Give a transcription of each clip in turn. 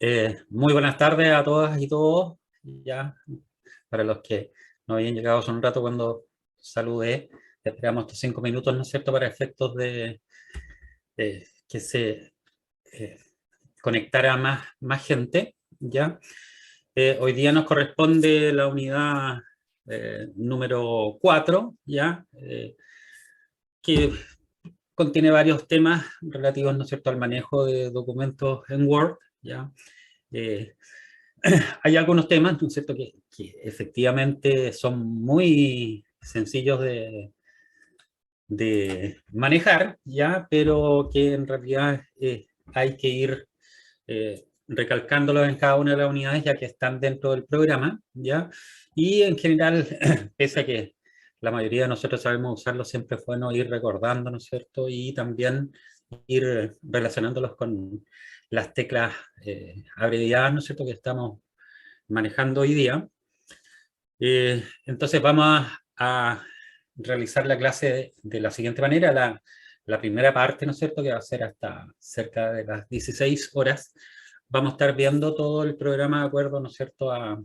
Muy buenas tardes a todas y todos. Ya, para los que no habían llegado hace un rato cuando saludé, esperamos estos 5 minutos, ¿no es cierto?, para efectos de que se eh, conectara más gente. ¿Ya? Hoy día nos corresponde la unidad número 4, ¿ya? Que contiene varios temas relativos, ¿no es cierto?, al manejo de documentos en Word. ¿Ya? Eh, Hay algunos temas, ¿no es cierto?, que efectivamente son muy sencillos de manejar, ¿ya? Pero que en realidad hay que ir recalcándolos en cada una de las unidades ya que están dentro del programa, ¿ya? Y en general, pese a que la mayoría de nosotros sabemos usarlo, siempre es bueno ir recordando, ¿no es cierto? Y también ir relacionándolos con las teclas abreviadas, ¿no es cierto?, que estamos manejando hoy día. Entonces vamos a realizar la clase de la siguiente manera. La primera parte, ¿no es cierto?, que va a ser hasta cerca de las 16 horas. Vamos a estar viendo todo el programa de acuerdo, ¿no es cierto?, a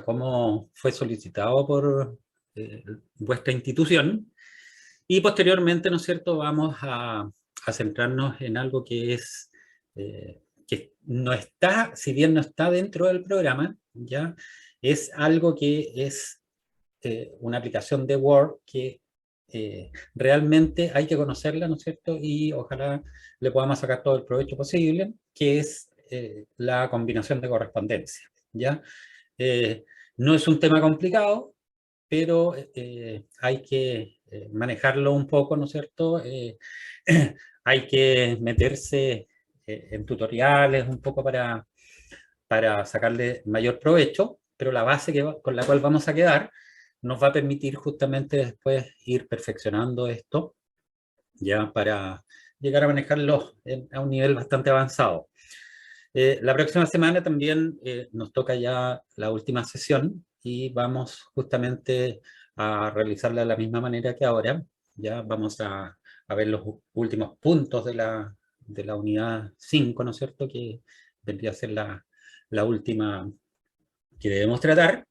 cómo fue solicitado por vuestra institución. Y posteriormente, ¿no es cierto?, vamos a centrarnos en algo que es, que no está, si bien no está dentro del programa, ¿ya? Es algo que es una aplicación de Word que realmente hay que conocerla, ¿no es cierto? Y ojalá le podamos sacar todo el provecho posible, que es la combinación de correspondencia, ¿ya? Eh, no es un tema complicado, pero hay que manejarlo un poco, ¿no es cierto? Hay que meterse en tutoriales un poco para sacarle mayor provecho, pero la base con la cual vamos a quedar nos va a permitir justamente después ir perfeccionando esto, ya para llegar a manejarlo a un nivel bastante avanzado. La próxima semana también nos toca ya la última sesión y vamos justamente a realizarla de la misma manera que ahora. Ya vamos a ver los últimos puntos de la unidad 5, ¿no es cierto?, que vendría a ser la última que debemos tratar,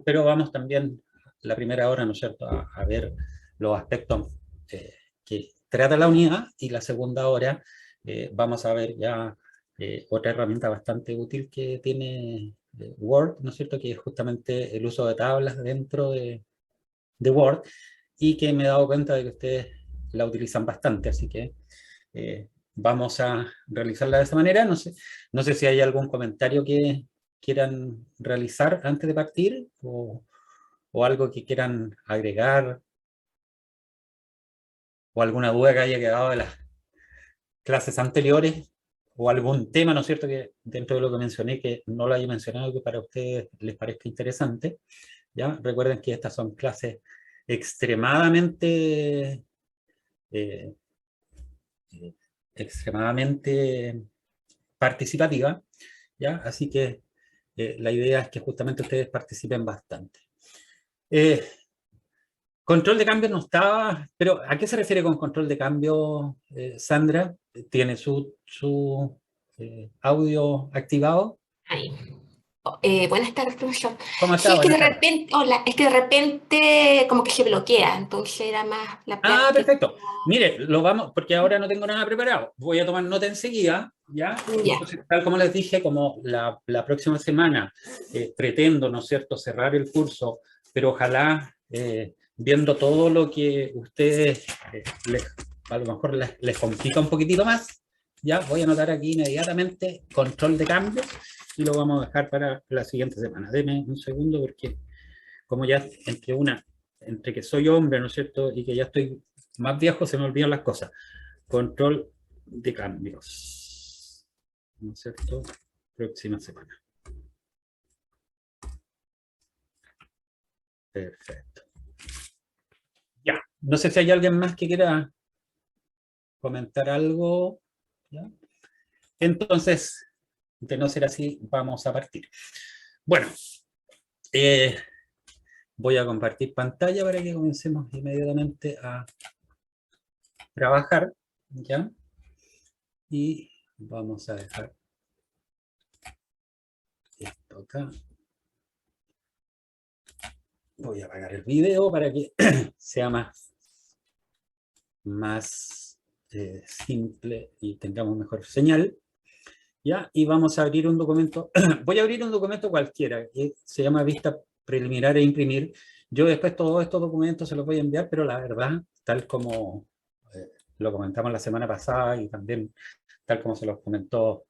pero vamos también la primera hora, ¿no es cierto?, a ver los aspectos que trata la unidad, y la segunda hora vamos a ver ya otra herramienta bastante útil que tiene Word, ¿no es cierto?, que es justamente el uso de tablas dentro de Word, y que me he dado cuenta de que ustedes la utilizan bastante, así que vamos a realizarla de esa manera. No sé si hay algún comentario que quieran realizar antes de partir, o algo que quieran agregar, o alguna duda que haya quedado de las clases anteriores, o algún tema, ¿no es cierto?, que dentro de lo que mencioné que no lo haya mencionado, que para ustedes les parezca interesante. ¿Ya? Recuerden que estas son clases extremadamente eh, eh, extremadamente participativas, ¿ya? Así que la idea es que justamente ustedes participen bastante. Eh, Control de cambio no estaba, pero ¿a qué se refiere con control de cambio, Sandra? ¿Tiene su audio activado? Ahí. Buenas tardes, profesor. ¿Cómo Sí, está? es que de Buenas tardes. repente, hola, es que de repente como que se bloquea, entonces era más la Ah, práctica. perfecto. Mire, lo vamos, porque ahora no tengo nada preparado. Voy a tomar nota enseguida, ¿ya? Ya, Entonces, tal como les dije, como la próxima semana pretendo, ¿no es cierto?, cerrar el curso, pero ojalá viendo todo lo que ustedes a lo mejor les complica un poquitito más, ya voy a anotar aquí inmediatamente control de cambios y lo vamos a dejar para la siguiente semana. Deme un segundo porque como ya entre que soy hombre, ¿no es cierto?, y que ya estoy más viejo, se me olvidan las cosas. Control de cambios, ¿no es cierto? Próxima semana. Perfecto. Ya, no sé si hay alguien más que quiera comentar algo. ¿Ya? Entonces, de no ser así, vamos a partir. Bueno, eh, voy a compartir pantalla para que comencemos inmediatamente a trabajar, ¿ya? Y vamos a dejar cierto? Acá voy a apagar el video para que sea más simple y tengamos mejor señal. ¿Ya? Y vamos a abrir un documento. Voy a abrir un documento cualquiera, que se llama vista preliminar e imprimir. Yo después todos estos documentos se los voy a enviar, pero la verdad, tal como lo comentamos la semana pasada y también tal como se los comentó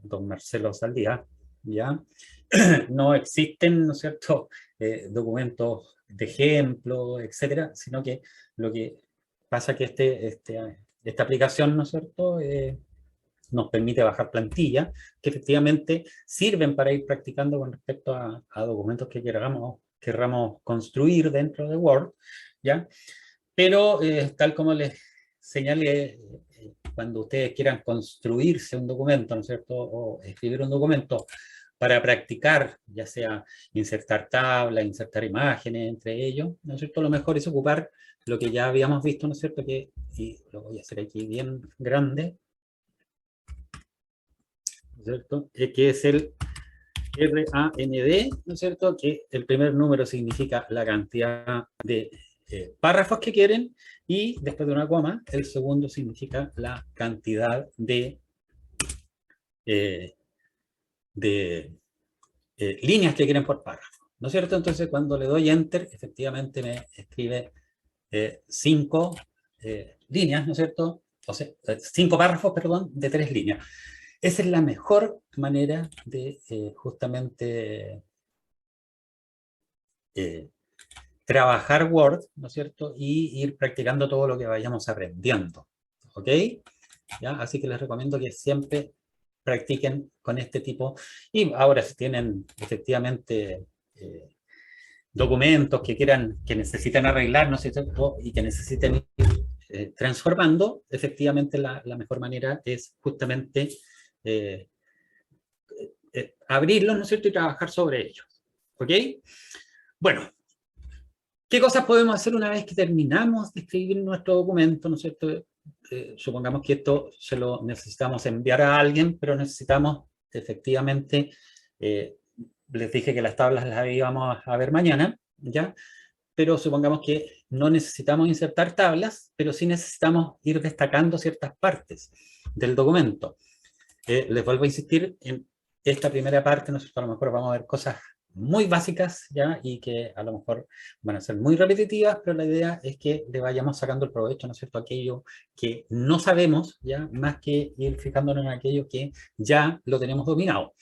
don Marcelo Saldía, ¿ya? No existen, ¿no es cierto?, documentos de ejemplo, etcétera, sino que lo que pasa es que esta aplicación, ¿no es cierto?, nos permite bajar plantillas que efectivamente sirven para ir practicando con respecto a documentos que querramos construir dentro de Word, ¿ya? Pero tal como les señalé, cuando ustedes quieran construirse un documento, ¿no es cierto?, o escribir un documento para practicar, ya sea insertar tablas, insertar imágenes entre ellos, ¿no es cierto?, lo mejor es ocupar lo que ya habíamos visto, ¿no es cierto?, y lo voy a hacer aquí bien grande, ¿cierto? Que es el RAND, ¿no es cierto? Que el primer número significa la cantidad de párrafos que quieren y después de una coma, el segundo significa la cantidad de líneas que quieren por párrafo, ¿no es cierto? Entonces cuando le doy Enter, efectivamente me escribe 5 líneas, ¿no es cierto? O sea, 5 párrafos, perdón, de 3 líneas. Esa es la mejor manera de justamente trabajar Word, ¿no es cierto? Y ir practicando todo lo que vayamos aprendiendo, ¿ok? ¿Ya? Así que les recomiendo que siempre practiquen con este tipo. Y ahora si tienen efectivamente documentos que necesiten arreglar, ¿no es cierto? Y que necesiten ir transformando, efectivamente la mejor manera es justamente abrirlos, ¿no es cierto?, y trabajar sobre ellos, ¿ok? Bueno, ¿qué cosas podemos hacer una vez que terminamos de escribir nuestro documento, ¿no es cierto? Supongamos que esto se lo necesitamos enviar a alguien, pero necesitamos efectivamente, les dije que las tablas las íbamos a ver mañana, ¿ya? Pero supongamos que no necesitamos insertar tablas, pero sí necesitamos ir destacando ciertas partes del documento. Les vuelvo a insistir en esta primera parte, nosotros a lo mejor vamos a ver cosas muy básicas, ¿ya? Y que a lo mejor van a ser muy repetitivas, pero la idea es que le vayamos sacando el provecho, ¿no es cierto?, aquello que no sabemos, ¿ya? Más que ir fijándonos en aquello que ya lo tenemos dominado.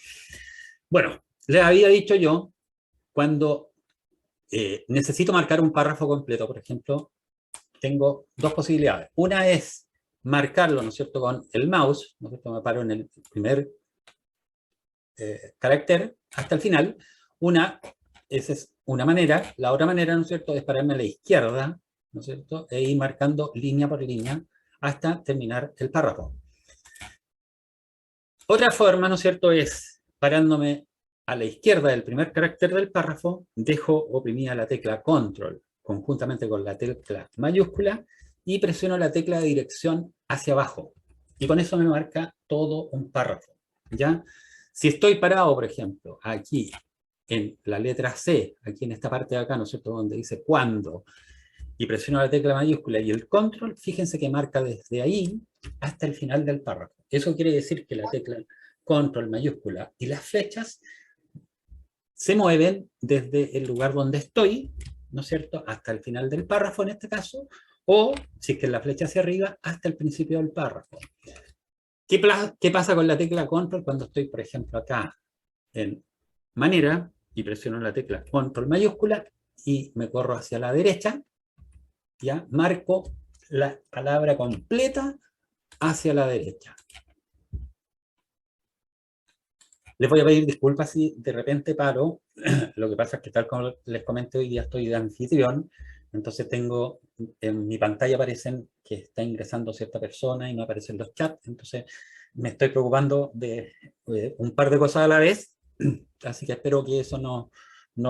Bueno, les había dicho yo, cuando necesito marcar un párrafo completo, por ejemplo, tengo dos posibilidades. Una es marcarlo, ¿no es cierto?, con el mouse, ¿no es cierto?, me paro en el primer carácter hasta el final. Esa es una manera. La otra manera, ¿no es cierto?, es pararme a la izquierda, ¿no es cierto?, e ir marcando línea por línea hasta terminar el párrafo. Otra forma, ¿no es cierto?, es parándome a la izquierda del primer carácter del párrafo, dejo oprimida la tecla Control conjuntamente con la tecla mayúscula y presiono la tecla de dirección hacia abajo. Y con eso me marca todo un párrafo, ¿ya? Si estoy parado, por ejemplo, aquí en la letra C, aquí en esta parte de acá, ¿no es cierto?, donde dice cuándo, y presiono la tecla mayúscula y el control, fíjense que marca desde ahí hasta el final del párrafo. Eso quiere decir que la tecla control mayúscula y las flechas se mueven desde el lugar donde estoy, ¿no es cierto?, hasta el final del párrafo en este caso, o si es que la flecha hacia arriba, hasta el principio del párrafo. ¿Qué pasa con la tecla control cuando estoy, por ejemplo, acá en manera y presiono la tecla control mayúscula y me corro hacia la derecha? Ya marco la palabra completa hacia la derecha. Les voy a pedir disculpas si de repente paro. Lo que pasa es que tal como les comenté, hoy día estoy de anfitrión, entonces tengo, en mi pantalla aparecen que está ingresando cierta persona y no aparecen los chats, entonces me estoy preocupando de un par de cosas a la vez, así que espero que eso no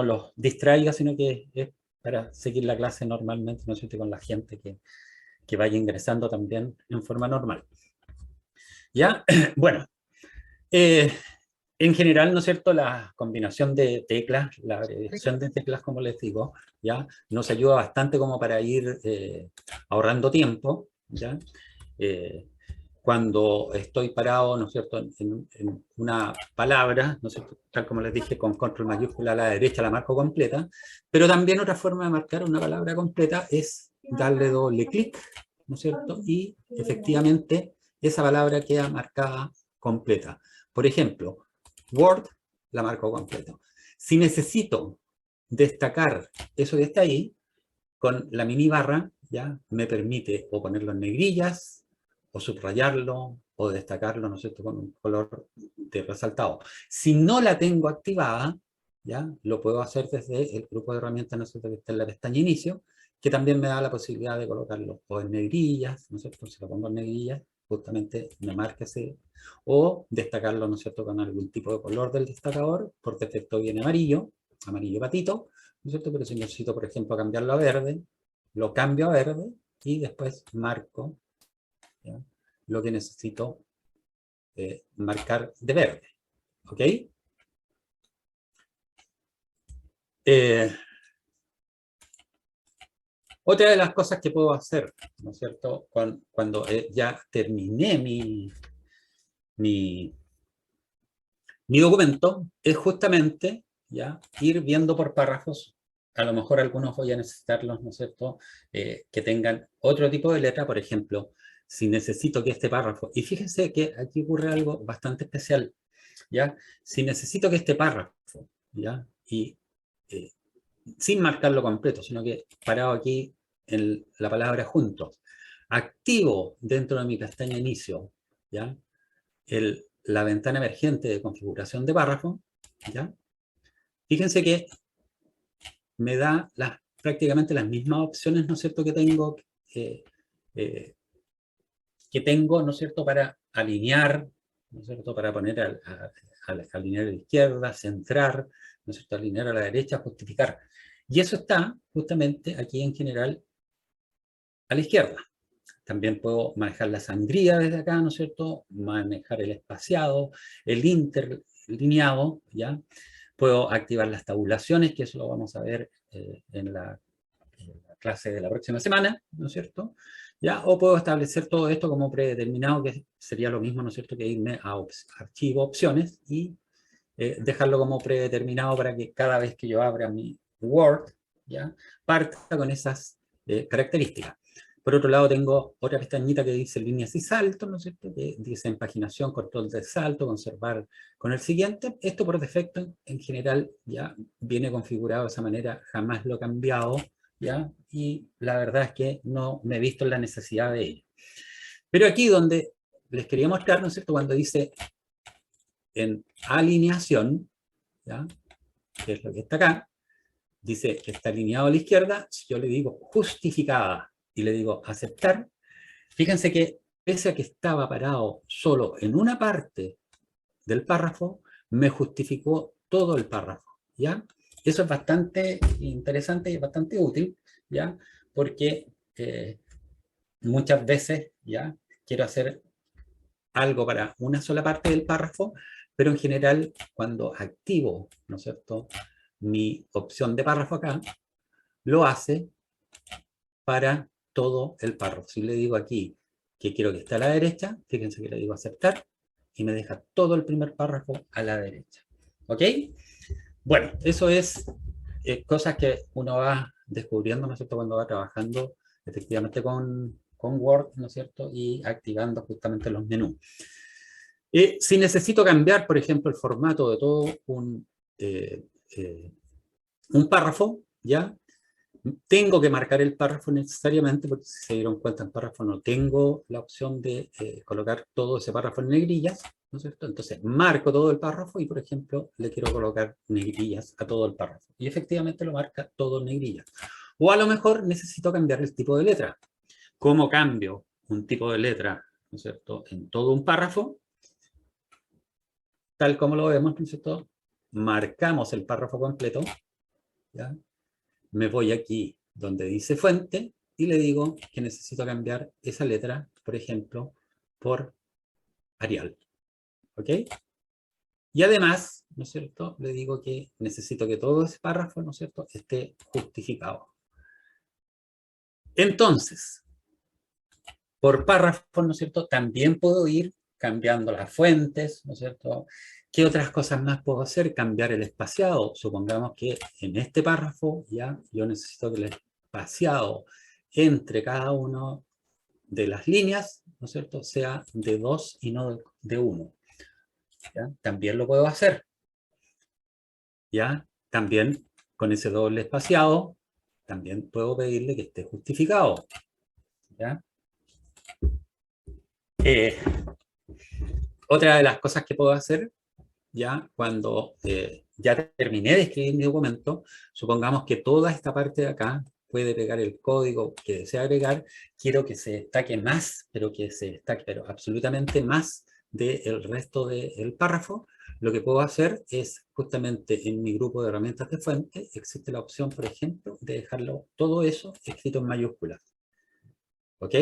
los distraiga, sino que es para seguir la clase normalmente, no sé, con la gente que vaya ingresando también en forma normal. ¿Ya? Bueno, En general, ¿no es cierto?, la combinación de teclas, la abreviación de teclas, como les digo, ¿ya?, nos ayuda bastante como para ir ahorrando tiempo, ¿ya? Cuando estoy parado, ¿no es cierto?, en una palabra, ¿no es cierto?, tal como les dije, con control mayúscula a la derecha la marco completa, pero también otra forma de marcar una palabra completa es darle doble clic, ¿no es cierto?, y efectivamente esa palabra queda marcada completa. Por ejemplo, Word la marco completo. Si necesito destacar eso que está ahí, con la mini barra, ¿ya?, me permite o ponerlo en negrillas, o subrayarlo, o destacarlo, ¿no es cierto?, con un color de resaltado. Si no la tengo activada, ¿ya?, lo puedo hacer desde el grupo de herramientas, ¿no es cierto?, que está en la pestaña inicio, que también me da la posibilidad de colocarlo o en negrillas, ¿no es cierto?, si lo pongo en negrillas, justamente me marca ese, o destacarlo, ¿no es cierto?, con algún tipo de color del destacador. Por defecto viene amarillo, amarillo patito, ¿no es cierto?, pero si necesito, por ejemplo, cambiarlo a verde, lo cambio a verde y después marco, ¿ya?, lo que necesito marcar de verde. ¿Ok? Otra de las cosas que puedo hacer, ¿no es cierto?, cuando ya terminé mi documento, es justamente, ¿ya?, ir viendo por párrafos. A lo mejor algunos voy a necesitarlos, ¿no es cierto?, que tengan otro tipo de letra. Por ejemplo, si necesito que este párrafo, y fíjense que aquí ocurre algo bastante especial, ¿ya? Si necesito que este párrafo, ¿ya?, y sin marcarlo completo, sino que parado aquí en la palabra juntos, activo dentro de mi pestaña inicio, ¿ya?, la ventana emergente de configuración de párrafo, ¿ya? Fíjense que me da prácticamente las mismas opciones, ¿no es cierto?, que tengo, ¿no es cierto?, para alinear, ¿no es cierto?, para poner alinear a la izquierda, centrar, ¿no es cierto?, alinear a la derecha, justificar. Y eso está justamente aquí en general a la izquierda. También puedo manejar la sangría desde acá, ¿no es cierto?, manejar el espaciado, el interlineado, ¿ya? Puedo activar las tabulaciones, que eso lo vamos a ver en la clase de la próxima semana, ¿no es cierto? ¿Ya? O puedo establecer todo esto como predeterminado, que sería lo mismo, ¿no es cierto?, que irme a archivo, opciones, y dejarlo como predeterminado para que cada vez que yo abra mi Word, ¿ya?, parta con esas características. Por otro lado, tengo otra pestañita que dice líneas y saltos, ¿no es cierto?, que dice empaginación, control de salto, conservar con el siguiente. Esto por defecto, en general, ya viene configurado de esa manera, jamás lo he cambiado, ¿ya? Y la verdad es que no me he visto en la necesidad de ello. Pero aquí donde les quería mostrar, ¿no es cierto?, cuando dice en alineación, ¿ya?, que es lo que está acá, dice que está alineado a la izquierda. Si yo le digo justificada y le digo aceptar, fíjense que pese a que estaba parado solo en una parte del párrafo, me justificó todo el párrafo, ¿ya? Eso es bastante interesante y bastante útil, ¿ya? Porque muchas veces, ¿ya?, quiero hacer algo para una sola parte del párrafo, pero en general, cuando activo, ¿no es cierto?, mi opción de párrafo acá, lo hace para todo el párrafo. Si le digo aquí que quiero que esté a la derecha, fíjense que le digo aceptar, y me deja todo el primer párrafo a la derecha. ¿Ok? Bueno, eso es cosas que uno va descubriendo, ¿no es cierto?, cuando va trabajando efectivamente con Word, ¿no es cierto?, y activando justamente los menús. Si necesito cambiar, por ejemplo, el formato de todo un párrafo, ¿ya?, tengo que marcar el párrafo necesariamente, porque si se dieron cuenta, en párrafo no tengo la opción de colocar todo ese párrafo en negrillas, ¿no es cierto? Entonces marco todo el párrafo y, por ejemplo, le quiero colocar negrillas a todo el párrafo. Y efectivamente lo marca todo en negrillas. O a lo mejor necesito cambiar el tipo de letra. ¿Cómo cambio un tipo de letra, ¿no es cierto?, en todo un párrafo? Tal como lo vemos, ¿no es cierto? Marcamos el párrafo completo, ¿ya? Me voy aquí donde dice fuente y le digo que necesito cambiar esa letra, por ejemplo, por Arial. ¿Ok? Y además, ¿no es cierto?, le digo que necesito que todo ese párrafo, ¿no es cierto?, esté justificado. Entonces, por párrafo, ¿no es cierto?, también puedo ir cambiando las fuentes, ¿no es cierto? ¿Qué otras cosas más puedo hacer? Cambiar el espaciado. Supongamos que en este párrafo ya yo necesito que el espaciado entre cada uno de las líneas, ¿no es cierto?, sea de 2 y no de 1. ¿Ya? También lo puedo hacer. ¿Ya? También con ese doble espaciado, también puedo pedirle que esté justificado. ¿Ya? Otra de las cosas que puedo hacer, ya cuando ya terminé de escribir mi documento, supongamos que toda esta parte de acá puede pegar el código que desea agregar, quiero que se destaque más, pero que se destaque pero absolutamente más del resto del párrafo. Lo que puedo hacer es justamente en mi grupo de herramientas de fuente, existe la opción, por ejemplo, de dejarlo todo eso escrito en mayúsculas. ¿Ok?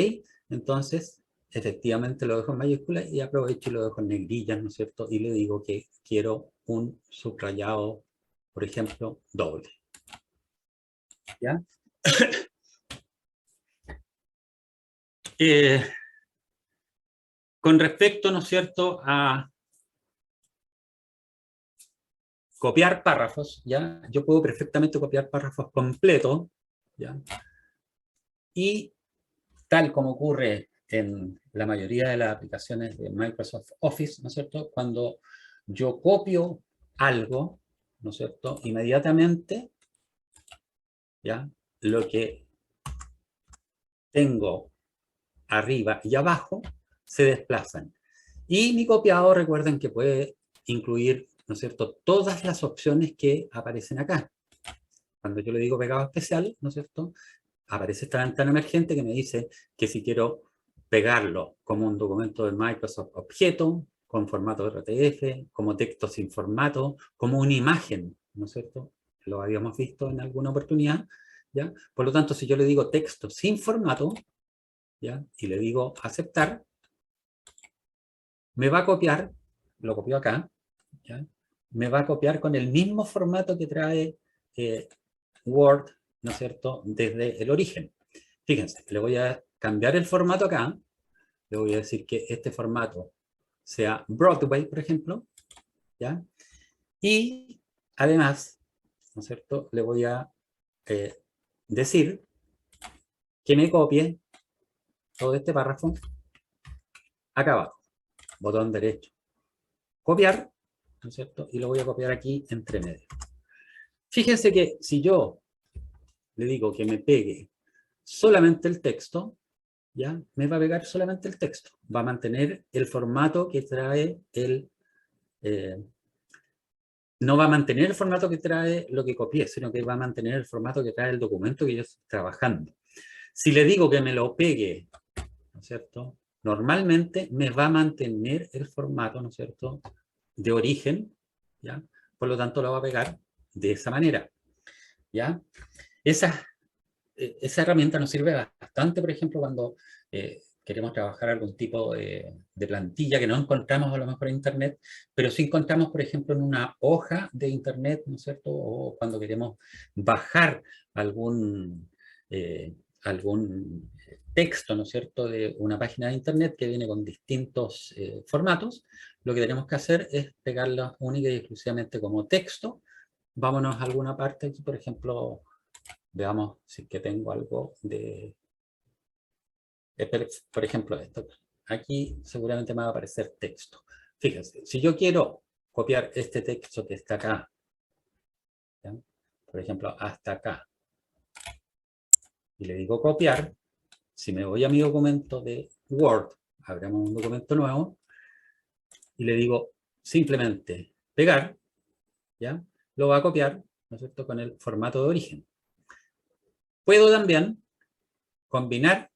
Entonces, efectivamente lo dejo en mayúsculas y aprovecho y lo dejo en negrillas, ¿no es cierto? Y le digo que quiero un subrayado, por ejemplo, doble. ¿Ya? Con respecto, ¿no es cierto?, a copiar párrafos, ¿ya? Yo puedo perfectamente copiar párrafos completos, ¿ya? Y tal como ocurre en la mayoría de las aplicaciones de Microsoft Office, ¿no es cierto?, cuando yo copio algo, ¿no es cierto?, inmediatamente, ¿ya?, lo que tengo arriba y abajo se desplazan. Y mi copiado, recuerden que puede incluir, ¿no es cierto?, todas las opciones que aparecen acá. Cuando yo le digo pegado especial, ¿no es cierto?, aparece esta ventana emergente que me dice que si quiero pegarlo como un documento de Microsoft objeto, con formato RTF, como texto sin formato, como una imagen, ¿no es cierto? Lo habíamos visto en alguna oportunidad, ¿ya? Por lo tanto, si yo le digo texto sin formato, ¿ya?, y le digo aceptar, me va a copiar, lo copio acá, ¿ya?, me va a copiar con el mismo formato que trae Word, ¿no es cierto?, desde el origen. Fíjense, le voy a cambiar el formato acá, le voy a decir que este formato sea Broadway, por ejemplo, ¿ya? Y además, ¿no es cierto?, le voy a decir que me copie todo este párrafo acá abajo, botón derecho, copiar, ¿no es cierto?, y lo voy a copiar aquí entre medio. Fíjense que si yo le digo que me pegue solamente el texto, ¿ya?, me va a pegar solamente el texto. Va a mantener el formato que trae el... no va a mantener el formato que trae lo que copié, sino que va a mantener el formato que trae el documento que yo estoy trabajando. Si le digo que me lo pegue, ¿no es cierto?, normalmente me va a mantener el formato, ¿no es cierto?, de origen, ¿ya? Por lo tanto, lo va a pegar de esa manera, ¿ya? Esa herramienta nos sirve bastante, por ejemplo, cuando queremos trabajar algún tipo de plantilla que no encontramos a lo mejor en Internet, pero sí encontramos, por ejemplo, en una hoja de Internet, ¿no es cierto?, o cuando queremos bajar algún texto, ¿no es cierto?, de una página de Internet que viene con distintos formatos. Lo que tenemos que hacer es pegarla única y exclusivamente como texto. Vámonos a alguna parte aquí, por ejemplo, veamos si es que tengo algo de... por ejemplo, esto. Aquí seguramente me va a aparecer texto. Fíjense, si yo quiero copiar este texto que está acá, ¿ya?, por ejemplo, hasta acá, y le digo copiar, si me voy a mi documento de Word, abramos un documento nuevo, y le digo simplemente pegar, ¿ya?, lo va a copiar, ¿no es cierto?, con el formato de origen. Puedo también combinar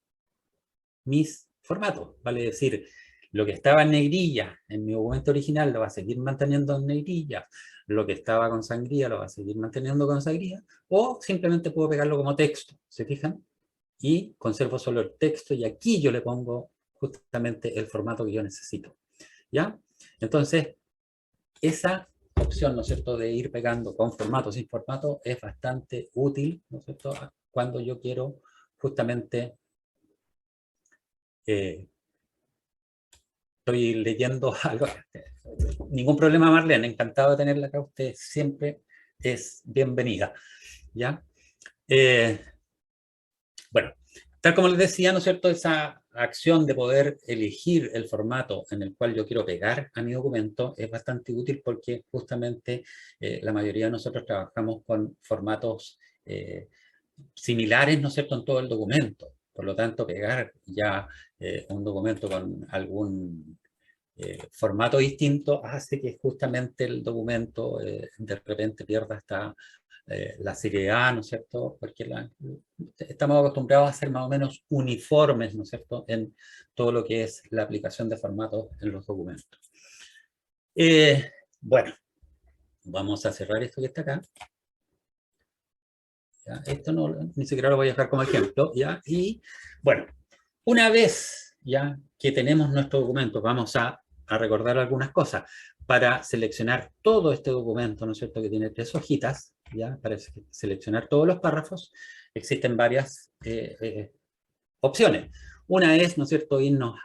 mis formatos, vale decir, lo que estaba en negrilla en mi documento original lo va a seguir manteniendo en negrilla, lo que estaba con sangría lo va a seguir manteniendo con sangría, o simplemente puedo pegarlo como texto, ¿se fijan? Y conservo solo el texto y aquí yo le pongo justamente el formato que yo necesito, ¿ya? Entonces, esa opción, ¿no es cierto?, de ir pegando con formato, sin formato, es bastante útil, ¿no es cierto?, cuando yo quiero justamente, estoy leyendo algo, ningún problema Marlene, encantado de tenerla acá, usted siempre es bienvenida, ¿ya? Bueno, tal como les decía, ¿no es cierto?, esa acción de poder elegir el formato en el cual yo quiero pegar a mi documento es bastante útil porque justamente la mayoría de nosotros trabajamos con formatos similares, ¿no es cierto?, en todo el documento. Por lo tanto, pegar ya un documento con algún formato distinto hace que justamente el documento de repente pierda hasta la seriedad, ¿no es cierto? Porque estamos acostumbrados a ser más o menos uniformes, ¿no es cierto?, en todo lo que es la aplicación de formatos en los documentos. Bueno, vamos a cerrar esto que está acá. ¿Ya? Esto no, ni siquiera lo voy a dejar como ejemplo, ¿ya? Y bueno, una vez ya que tenemos nuestro documento, vamos a recordar algunas cosas. Para seleccionar todo este documento, ¿no es cierto?, que tiene 3 hojitas, ¿ya? Para seleccionar todos los párrafos, existen varias opciones. Una es, ¿no es cierto?, irnos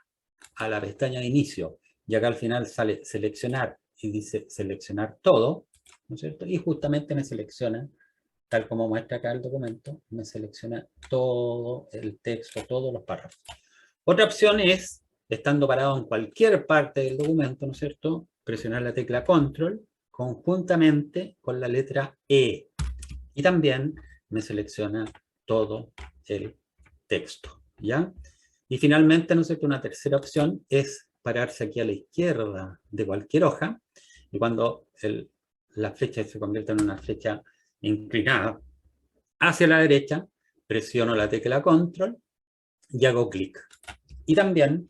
a la pestaña de inicio, y acá al final sale seleccionar, y dice seleccionar todo, ¿no es cierto?, y justamente me selecciona, tal como muestra acá el documento, me selecciona todo el texto, todos los párrafos. Otra opción es, estando parado en cualquier parte del documento, ¿no es cierto?, presionar la tecla Control conjuntamente con la letra E. Y también me selecciona todo el texto, ¿ya? Y finalmente, ¿no es cierto?, una tercera opción es pararse aquí a la izquierda de cualquier hoja, y cuando la flecha se convierte en una flecha inclinada hacia la derecha, presiono la tecla Control y hago clic. Y también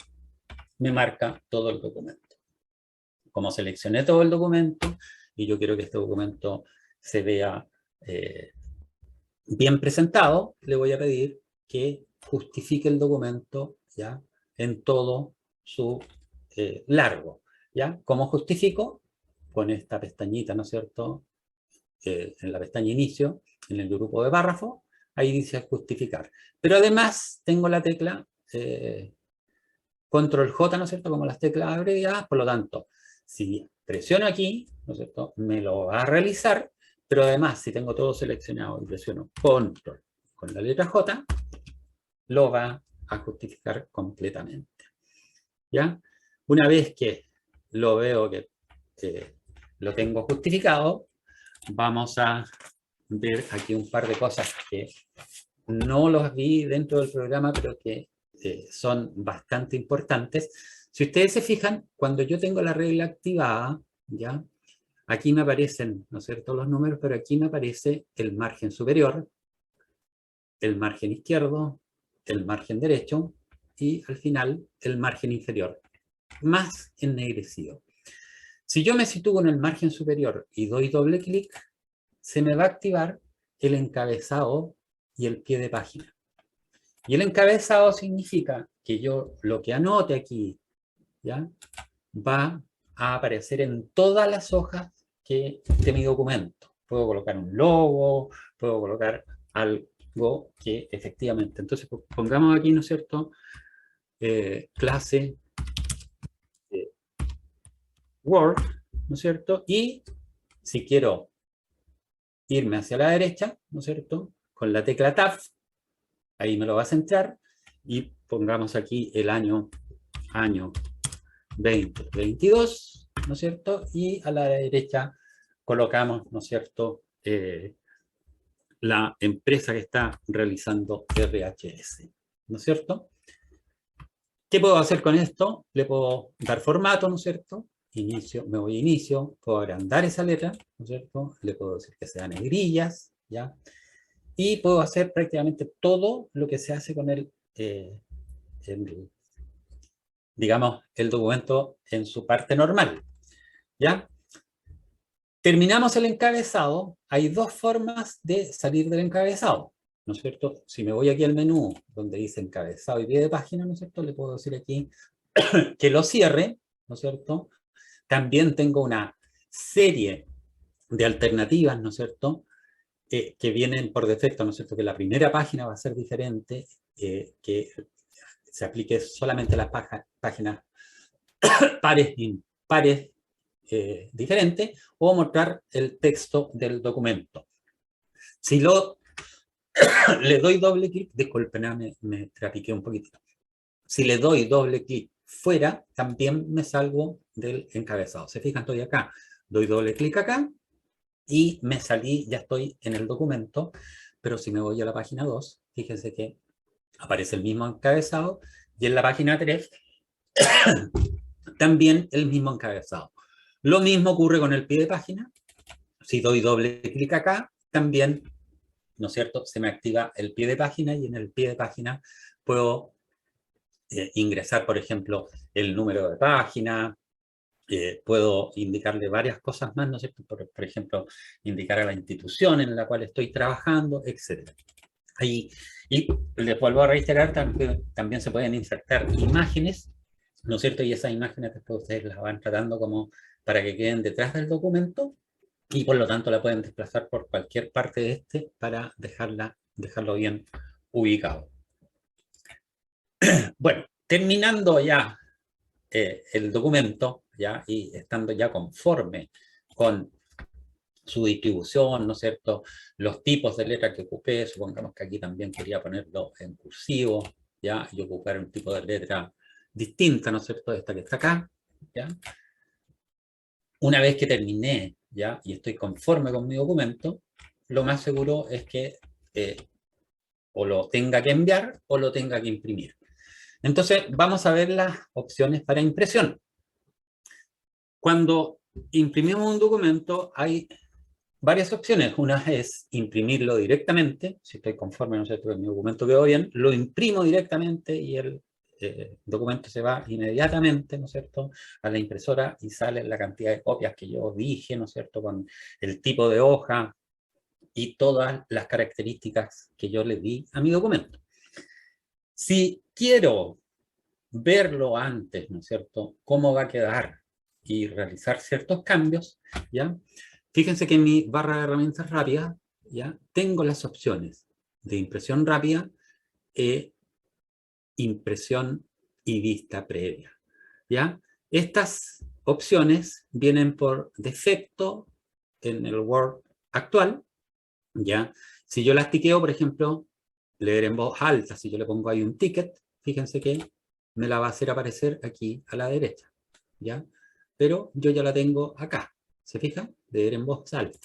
me marca todo el documento. Como seleccioné todo el documento y yo quiero que este documento se vea bien presentado, le voy a pedir que justifique el documento, ¿ya?, en todo su largo, ¿ya? ¿Cómo justifico? Con esta pestañita, ¿no es cierto?, en la pestaña inicio, en el grupo de párrafo, ahí dice justificar. Pero además tengo la tecla Control J, ¿no es cierto?, como las teclas abreviadas, por lo tanto, si presiono aquí, ¿no es cierto?, me lo va a realizar, pero además, si tengo todo seleccionado y presiono Control con la letra J, lo va a justificar completamente, ¿ya? Una vez que lo veo que lo tengo justificado, vamos a ver aquí un par de cosas que no los vi dentro del programa, pero que son bastante importantes. Si ustedes se fijan, cuando yo tengo la regla activada, ¿ya?, aquí me aparecen, ¿no es cierto?, los números, pero aquí me aparece el margen superior, el margen izquierdo, el margen derecho y al final el margen inferior, más ennegrecido. Si yo me sitúo en el margen superior y doy doble clic, se me va a activar el encabezado y el pie de página. Y el encabezado significa que yo lo que anote aquí, ¿ya?, va a aparecer en todas las hojas de mi documento. Puedo colocar un logo, puedo colocar algo que efectivamente. Entonces pongamos aquí, ¿no es cierto?, clase Word, ¿no es cierto? Y si quiero irme hacia la derecha, ¿no es cierto?, con la tecla Tab, ahí me lo va a centrar, y pongamos aquí el año 2022, ¿no es cierto? Y a la derecha colocamos, ¿no es cierto?, la empresa que está realizando RHS, ¿no es cierto? ¿Qué puedo hacer con esto? Le puedo dar formato, ¿no es cierto? Inicio, me voy a inicio, puedo agrandar esa letra, ¿no es cierto? Le puedo decir que sean negrillas, ¿ya? Y puedo hacer prácticamente todo lo que se hace con digamos, el documento en su parte normal, ¿ya? Terminamos el encabezado. Hay dos formas de salir del encabezado, ¿no es cierto? Si me voy aquí al menú donde dice encabezado y pie de página, ¿no es cierto?, le puedo decir aquí que lo cierre, ¿no es cierto? También tengo una serie de alternativas, ¿no es cierto?, que vienen por defecto, ¿no es cierto?, que la primera página va a ser diferente, que se aplique solamente a las páginas pares, impares, diferentes, o mostrar el texto del documento. Si le doy doble clic, disculpen, me trapiqué un poquitito. Si le doy doble clic fuera, también me salgo del encabezado. Se fijan, estoy acá. Doy doble clic acá y me salí, ya estoy en el documento, pero si me voy a la página 2, fíjense que aparece el mismo encabezado y en la página 3 también el mismo encabezado. Lo mismo ocurre con el pie de página. Si doy doble clic acá, también, ¿no es cierto?, se me activa el pie de página y en el pie de página puedo ingresar, por ejemplo, el número de página, puedo indicarle varias cosas más, ¿no es cierto? Por ejemplo, indicar a la institución en la cual estoy trabajando, etc. Y les vuelvo a reiterar, también se pueden insertar imágenes, ¿no es cierto? Y esas imágenes después ustedes las van tratando como para que queden detrás del documento y por lo tanto la pueden desplazar por cualquier parte de este para dejarlo bien ubicado. Bueno, terminando ya el documento, ¿ya? Y estando ya conforme con su distribución, ¿no es cierto? Los tipos de letra que ocupé, supongamos que aquí también quería ponerlo en cursivo, ¿ya? Y ocupar un tipo de letra distinta, ¿no es cierto?, de esta que está acá, ¿ya? Una vez que terminé, ¿ya? Y estoy conforme con mi documento, lo más seguro es que o lo tenga que enviar o lo tenga que imprimir. Entonces, vamos a ver las opciones para impresión. Cuando imprimimos un documento, hay varias opciones. Una es imprimirlo directamente. Si estoy conforme, no sé, que mi documento quedó bien, lo imprimo directamente y el documento se va inmediatamente, ¿no es cierto?, a la impresora y sale la cantidad de copias que yo dije, ¿no es cierto?, con el tipo de hoja y todas las características que yo le di a mi documento. Si quiero verlo antes, ¿no es cierto?, cómo va a quedar y realizar ciertos cambios, ¿ya? Fíjense que en mi barra de herramientas rápidas, ¿ya?, tengo las opciones de impresión rápida, impresión y vista previa, ¿ya? Estas opciones vienen por defecto en el Word actual, ¿ya? Si yo las tiqueo, por ejemplo, leer en voz alta, si yo le pongo ahí un ticket, fíjense que me la va a hacer aparecer aquí a la derecha, ¿ya? Pero yo ya la tengo acá, ¿se fijan? Leer en voz alta.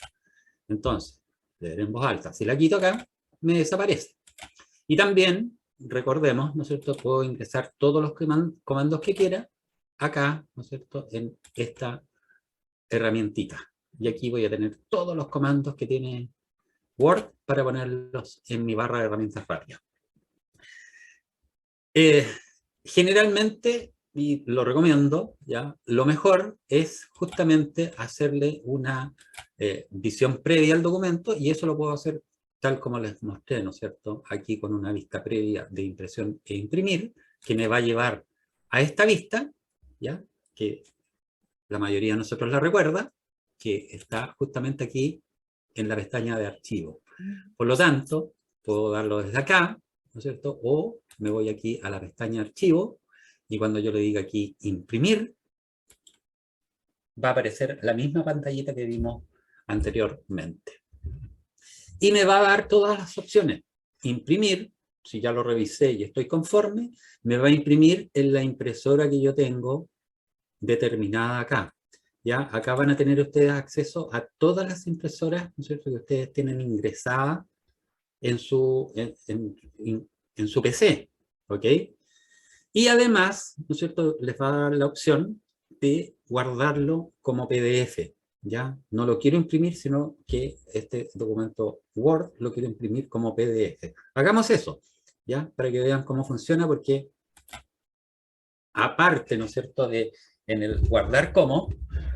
Entonces, leer en voz alta, si la quito acá, me desaparece. Y también, recordemos, ¿no es cierto?, puedo ingresar todos los comandos que quiera acá, ¿no es cierto?, en esta herramientita. Y aquí voy a tener todos los comandos que tiene Word para ponerlos en mi barra de herramientas rápidas. Generalmente, y lo recomiendo, ¿ya?, lo mejor es justamente hacerle una visión previa al documento, y eso lo puedo hacer tal como les mostré, ¿no es cierto?, aquí con una vista previa de impresión e imprimir, que me va a llevar a esta vista, ¿ya?, que la mayoría de nosotros la recuerda, que está justamente aquí en la pestaña de archivo. Por lo tanto, puedo darlo desde acá, ¿no es cierto?, o me voy aquí a la pestaña archivo, y cuando yo le diga aquí imprimir, va a aparecer la misma pantallita que vimos anteriormente. Y me va a dar todas las opciones. Imprimir, si ya lo revisé y estoy conforme, me va a imprimir en la impresora que yo tengo determinada acá. ¿Ya? Acá van a tener ustedes acceso a todas las impresoras, ¿no es cierto?, que ustedes tienen ingresadas en su PC, ¿ok? Y además, ¿no es cierto?, les va a dar la opción de guardarlo como PDF, ¿ya? No lo quiero imprimir, sino que este documento Word lo quiero imprimir como PDF. Hagamos eso, ¿ya?, para que vean cómo funciona, porque aparte, ¿no es cierto?, de en el guardar como,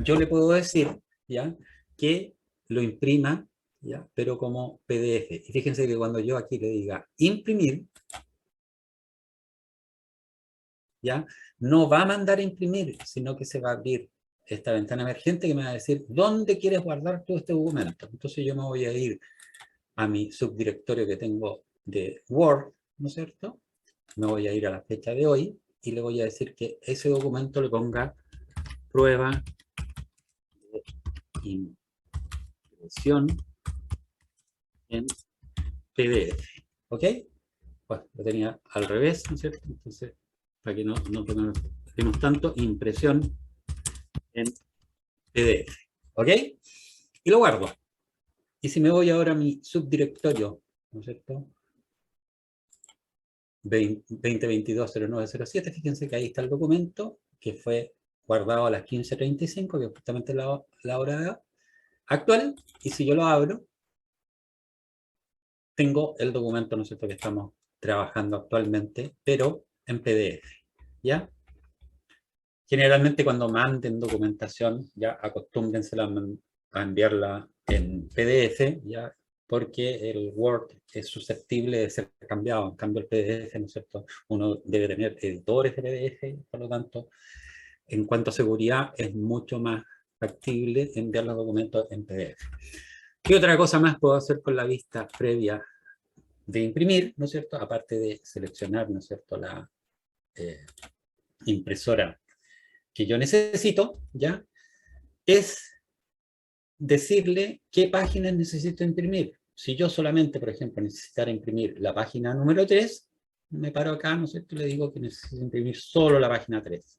yo le puedo decir, ¿ya?, que lo imprima, ¿ya?, pero como PDF. Y fíjense que cuando yo aquí le diga imprimir, ¿ya?, no va a mandar a imprimir, sino que se va a abrir esta ventana emergente que me va a decir dónde quieres guardar todo este documento. Entonces yo me voy a ir a mi subdirectorio que tengo de Word, ¿no es cierto? Me voy a ir a la fecha de hoy y le voy a decir que ese documento le ponga prueba de impresión en PDF. ¿Ok? Bueno, lo tenía al revés, ¿no es cierto? Entonces, para que no pongamos tanto, impresión en PDF. ¿Ok? Y lo guardo. Y si me voy ahora a mi subdirectorio, ¿no es cierto? 2022-0907, fíjense que ahí está el documento que fue guardado a las 15:35, que es justamente la hora actual, y si yo lo abro, tengo el documento, ¿no es cierto?, que estamos trabajando actualmente, pero en PDF, ¿ya? Generalmente cuando manden documentación, ya acostúmbrense a enviarla en PDF, ya, porque el Word es susceptible de ser cambiado. En cambio el PDF, ¿no es cierto?, uno debe tener editores de PDF, por lo tanto, en cuanto a seguridad, es mucho más factible enviar los documentos en PDF. ¿Qué otra cosa más puedo hacer con la vista previa de imprimir, ¿no es cierto? Aparte de seleccionar, ¿no es cierto?, la impresora que yo necesito, ¿ya? Es decirle qué páginas necesito imprimir. Si yo solamente, por ejemplo, necesitara imprimir la página número 3, me paro acá, ¿no es cierto?, le digo que necesito imprimir solo la página 3.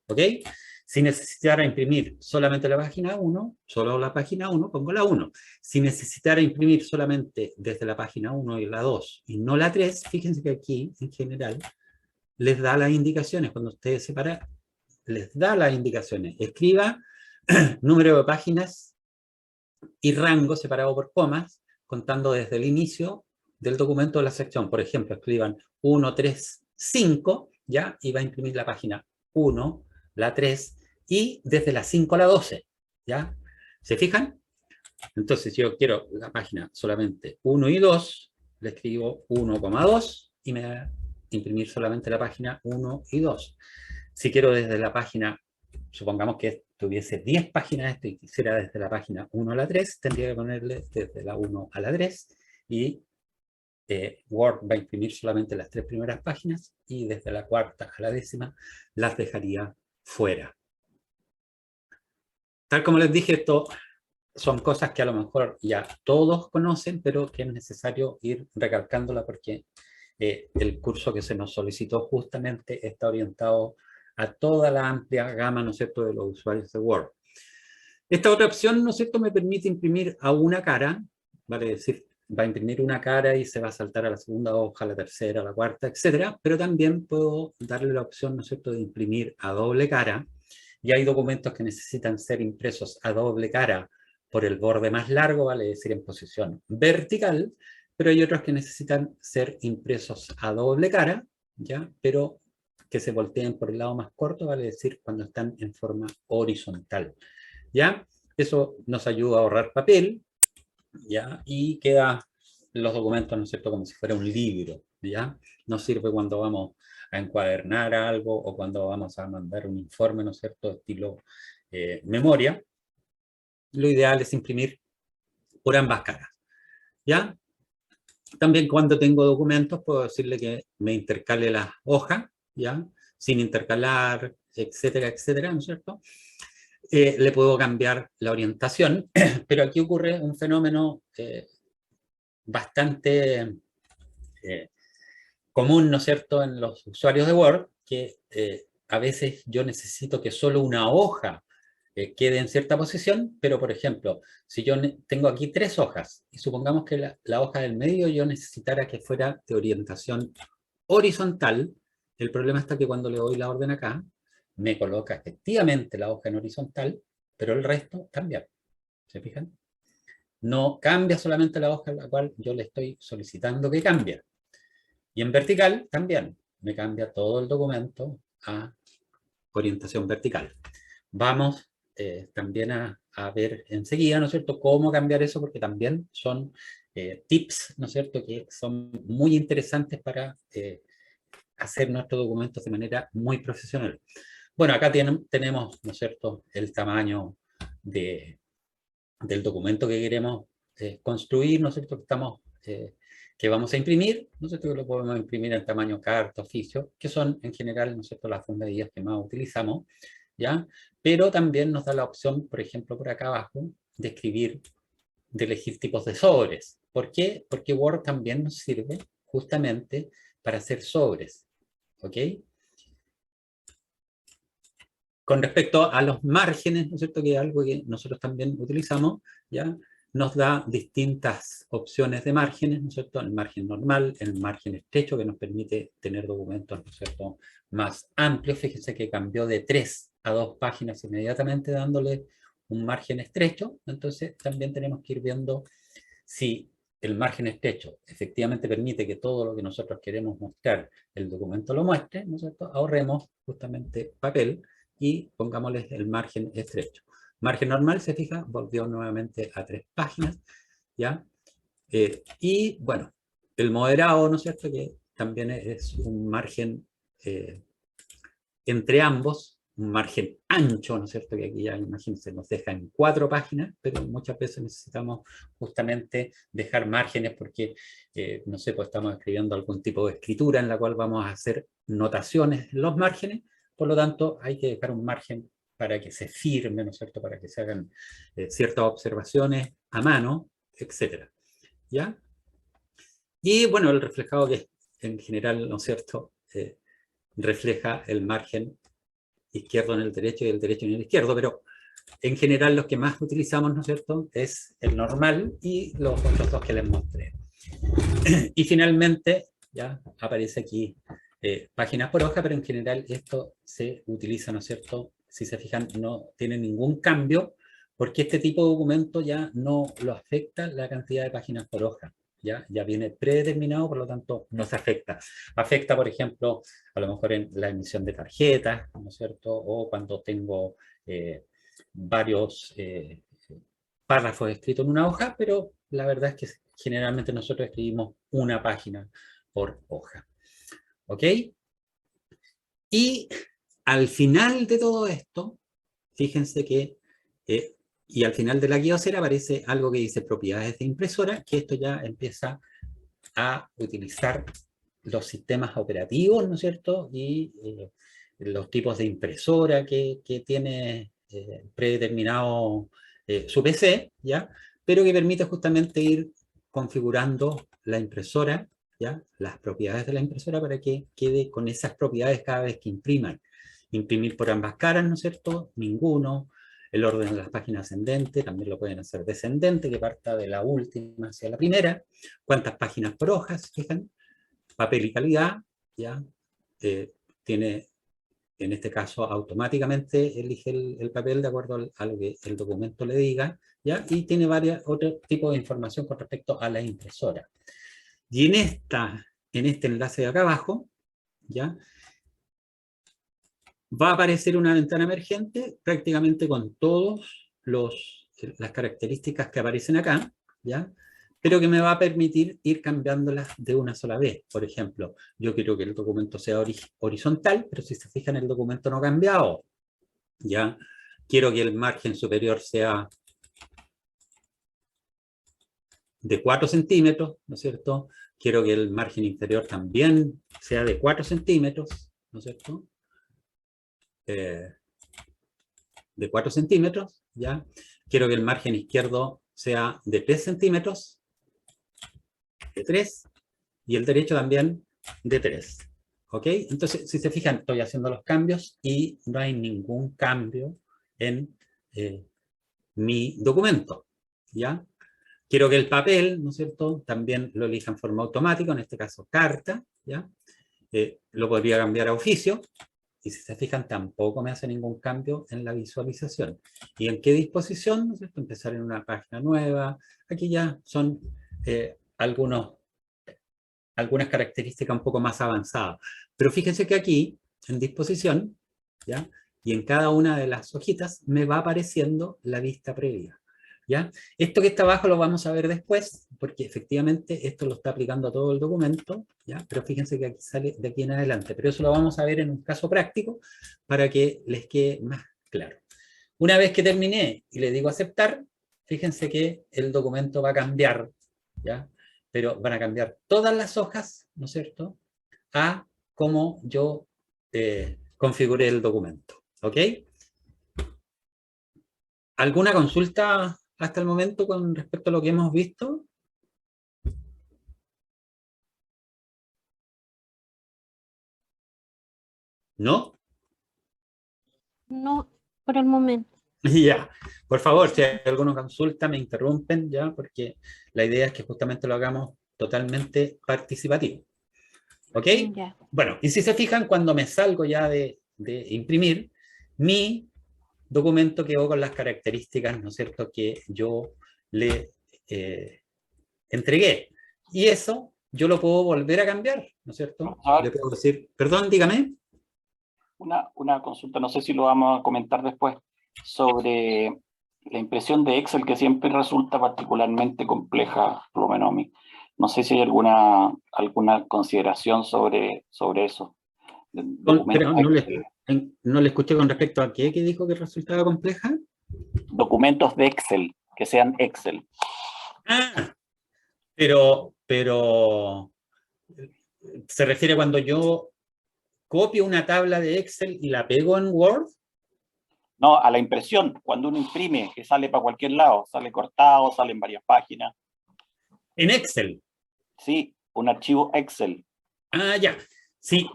¿Ok? Si necesitara imprimir solamente la página 1, solo la página 1, pongo la 1. Si necesitara imprimir solamente desde la página 1 y la 2 y no la 3, fíjense que aquí, en general, les da las indicaciones. Cuando ustedes separan, les da las indicaciones. Escriba número de páginas y rango separado por comas, contando desde el inicio del documento de la sección. Por ejemplo, escriban 1, 3, 5, ¿ya? Y va a imprimir la página 1, la 3, y desde la 5 a la 12, ¿ya? ¿Se fijan? Entonces, yo quiero la página solamente 1 y 2, le escribo 1,2 y me va a imprimir solamente la página 1 y 2. Si quiero desde la página, supongamos que tuviese 10 páginas esto y quisiera desde la página 1 a la 3, tendría que ponerle desde la 1 a la 3 y Word va a imprimir solamente las 3 primeras páginas y desde la 4ª a la 10ª las dejaría fuera. Tal como les dije, esto son cosas que a lo mejor ya todos conocen, pero que es necesario ir recalcándola porque el curso que se nos solicitó justamente está orientado a toda la amplia gama, ¿no es cierto?, de los usuarios de Word. Esta otra opción, ¿no es cierto?, me permite imprimir a una cara, vale decir, va a imprimir una cara y se va a saltar a la segunda hoja, a la tercera, a la cuarta, etcétera, pero también puedo darle la opción, ¿no es cierto?, de imprimir a doble cara, y hay documentos que necesitan ser impresos a doble cara por el borde más largo, vale decir, en posición vertical, pero hay otros que necesitan ser impresos a doble cara, ¿ya?, pero que se volteen por el lado más corto, vale decir, cuando están en forma horizontal, ¿ya? Eso nos ayuda a ahorrar papel, ¿ya? Y queda los documentos, ¿no es cierto?, como si fuera un libro, ¿ya? Nos sirve cuando vamos a encuadernar algo o cuando vamos a mandar un informe, ¿no es cierto?, estilo memoria. Lo ideal es imprimir por ambas caras, ¿ya? También cuando tengo documentos puedo decirle que me intercale las hojas, ¿ya? Sin intercalar, etcétera, etcétera, ¿no es cierto? Le puedo cambiar la orientación, pero aquí ocurre un fenómeno bastante común, ¿no es cierto?, en los usuarios de Word, que a veces yo necesito que solo una hoja quede en cierta posición, pero por ejemplo, si yo tengo aquí 3 hojas, y supongamos que la hoja del medio yo necesitara que fuera de orientación horizontal, el problema está que cuando le doy la orden acá, me coloca efectivamente la hoja en horizontal, pero el resto cambia. ¿Se fijan? No cambia solamente la hoja en la cual yo le estoy solicitando que cambie. Y en vertical también me cambia todo el documento a orientación vertical. Vamos también a ver enseguida, ¿no es cierto?, cómo cambiar eso, porque también son tips, ¿no es cierto?, que son muy interesantes para hacer nuestros documentos de manera muy profesional. Bueno, acá tenemos, ¿no es cierto?, el tamaño del documento que queremos construir, ¿no es cierto?, que vamos a imprimir, ¿no es cierto?, que lo podemos imprimir en tamaño carta, oficio, que son en general, ¿no es cierto?, las medidas que más utilizamos, ¿ya? Pero también nos da la opción, por ejemplo, por acá abajo, de elegir tipos de sobres. ¿Por qué? Porque Word también nos sirve justamente para hacer sobres, ¿ok? Con respecto a los márgenes, ¿no es cierto?, que es algo que nosotros también utilizamos, ¿ya? Nos da distintas opciones de márgenes, ¿no es cierto?, el margen normal, el margen estrecho, que nos permite tener documentos, ¿no es cierto?, más amplios. Fíjense que cambió de 3 a 2 páginas inmediatamente dándole un margen estrecho. Entonces también tenemos que ir viendo si el margen estrecho efectivamente permite que todo lo que nosotros queremos mostrar, el documento lo muestre, ¿no es cierto?, ahorremos justamente papel y pongámosle el margen estrecho. Margen normal, se fija, volvió nuevamente a 3 páginas, ¿ya? Y bueno, el moderado, ¿no es cierto?, que también es un margen entre ambos, un margen ancho, ¿no es cierto?, que aquí ya, imagínense, nos deja en 4 páginas, pero muchas veces necesitamos justamente dejar márgenes porque, no sé, pues estamos escribiendo algún tipo de escritura en la cual vamos a hacer notaciones en los márgenes, por lo tanto hay que dejar un margen para que se firme, ¿no es cierto?, para que se hagan ciertas observaciones a mano, etcétera, ¿ya? Y bueno, el reflejado, que en general, ¿no es cierto?, refleja el margen izquierdo en el derecho y el derecho en el izquierdo, pero en general los que más utilizamos, ¿no es cierto?, es el normal y los otros dos que les mostré. Y finalmente, ya aparece aquí páginas por hoja, pero en general esto se utiliza, ¿no es cierto?, si se fijan, no tiene ningún cambio, porque este tipo de documento ya no lo afecta la cantidad de páginas por hoja. Ya viene predeterminado, por lo tanto no se afecta. Afecta, por ejemplo, a lo mejor en la emisión de tarjetas, ¿no es cierto?, o cuando tengo varios párrafos escritos en una hoja, pero la verdad es que generalmente nosotros escribimos una página por hoja. ¿Ok? Y al final de todo esto, fíjense que y al final de la guiosera aparece algo que dice propiedades de impresora, que esto ya empieza a utilizar los sistemas operativos, ¿no es cierto?, y los tipos de impresora que tiene predeterminado su PC, ¿ya?, pero que permite justamente ir configurando la impresora, ¿ya?, las propiedades de la impresora para que quede con esas propiedades cada vez que impriman. Imprimir por ambas caras, ¿no es cierto?, ninguno. El orden de las páginas ascendente también lo pueden hacer descendente, que parta de la última hacia la primera. Cuántas páginas por hojas, fijan, papel y calidad, ya tiene, en este caso, automáticamente elige el papel de acuerdo a lo que el documento le diga, ya, y tiene otros tipos de información con respecto a la impresora. Y en este enlace de acá abajo, ya, va a aparecer una ventana emergente prácticamente con todas las características que aparecen acá, ¿ya?, pero que me va a permitir ir cambiándolas de una sola vez. Por ejemplo, yo quiero que el documento sea horizontal, pero si se fijan, el documento no ha cambiado, ¿ya? Quiero que el margen superior sea de 4 centímetros, ¿no es cierto? Quiero que el margen inferior también sea de 4 centímetros, ¿no es cierto?, de 4 centímetros, ¿ya? Quiero que el margen izquierdo sea de 3 centímetros, de 3, y el derecho también de 3. ¿Ok? Entonces, si se fijan, estoy haciendo los cambios y no hay ningún cambio en mi documento, ¿ya? Quiero que el papel, ¿no es cierto?, también lo elija en forma automática, en este caso carta, ¿ya? Lo podría cambiar a oficio, y si se fijan, tampoco me hace ningún cambio en la visualización. ¿Y en qué disposición? ¿No es cierto? Empezar en una página nueva. Aquí ya son algunas características un poco más avanzadas. Pero fíjense que aquí, en disposición, ¿ya?, y en cada una de las hojitas me va apareciendo la vista previa. ¿Ya? Esto que está abajo lo vamos a ver después, porque efectivamente esto lo está aplicando a todo el documento, ¿ya? Pero fíjense que aquí sale de aquí en adelante, pero eso lo vamos a ver en un caso práctico para que les quede más claro. Una vez que terminé y le digo aceptar, fíjense que el documento va a cambiar, ¿ya? Pero van a cambiar todas las hojas, ¿no es cierto?, a cómo yo configuré el documento, ¿ok? ¿Alguna consulta hasta el momento con respecto a lo que hemos visto? ¿No? No, por el momento. Ya, por favor, si hay alguna consulta, me interrumpen ya, porque la idea es que justamente lo hagamos totalmente participativo. ¿Ok? Ya. Bueno, y si se fijan, cuando me salgo ya de imprimir, mi documento quedó con las características, ¿no es cierto?, que yo le entregué. Y eso yo lo puedo volver a cambiar, ¿no es cierto? Le puedo decir, perdón, dígame. Una consulta, no sé si lo vamos a comentar después, sobre la impresión de Excel, que siempre resulta particularmente compleja, por lo menos a mí. No sé si hay alguna consideración sobre eso. Pero no le escuché con respecto a qué dijo que resultaba compleja. Documentos de Excel, que sean Excel. Ah, pero se refiere cuando yo copio una tabla de Excel y la pego en Word. No, a la impresión, cuando uno imprime, que sale para cualquier lado, sale cortado, sale en varias páginas. En Excel. Sí, un archivo Excel. Ah, ya. Sí,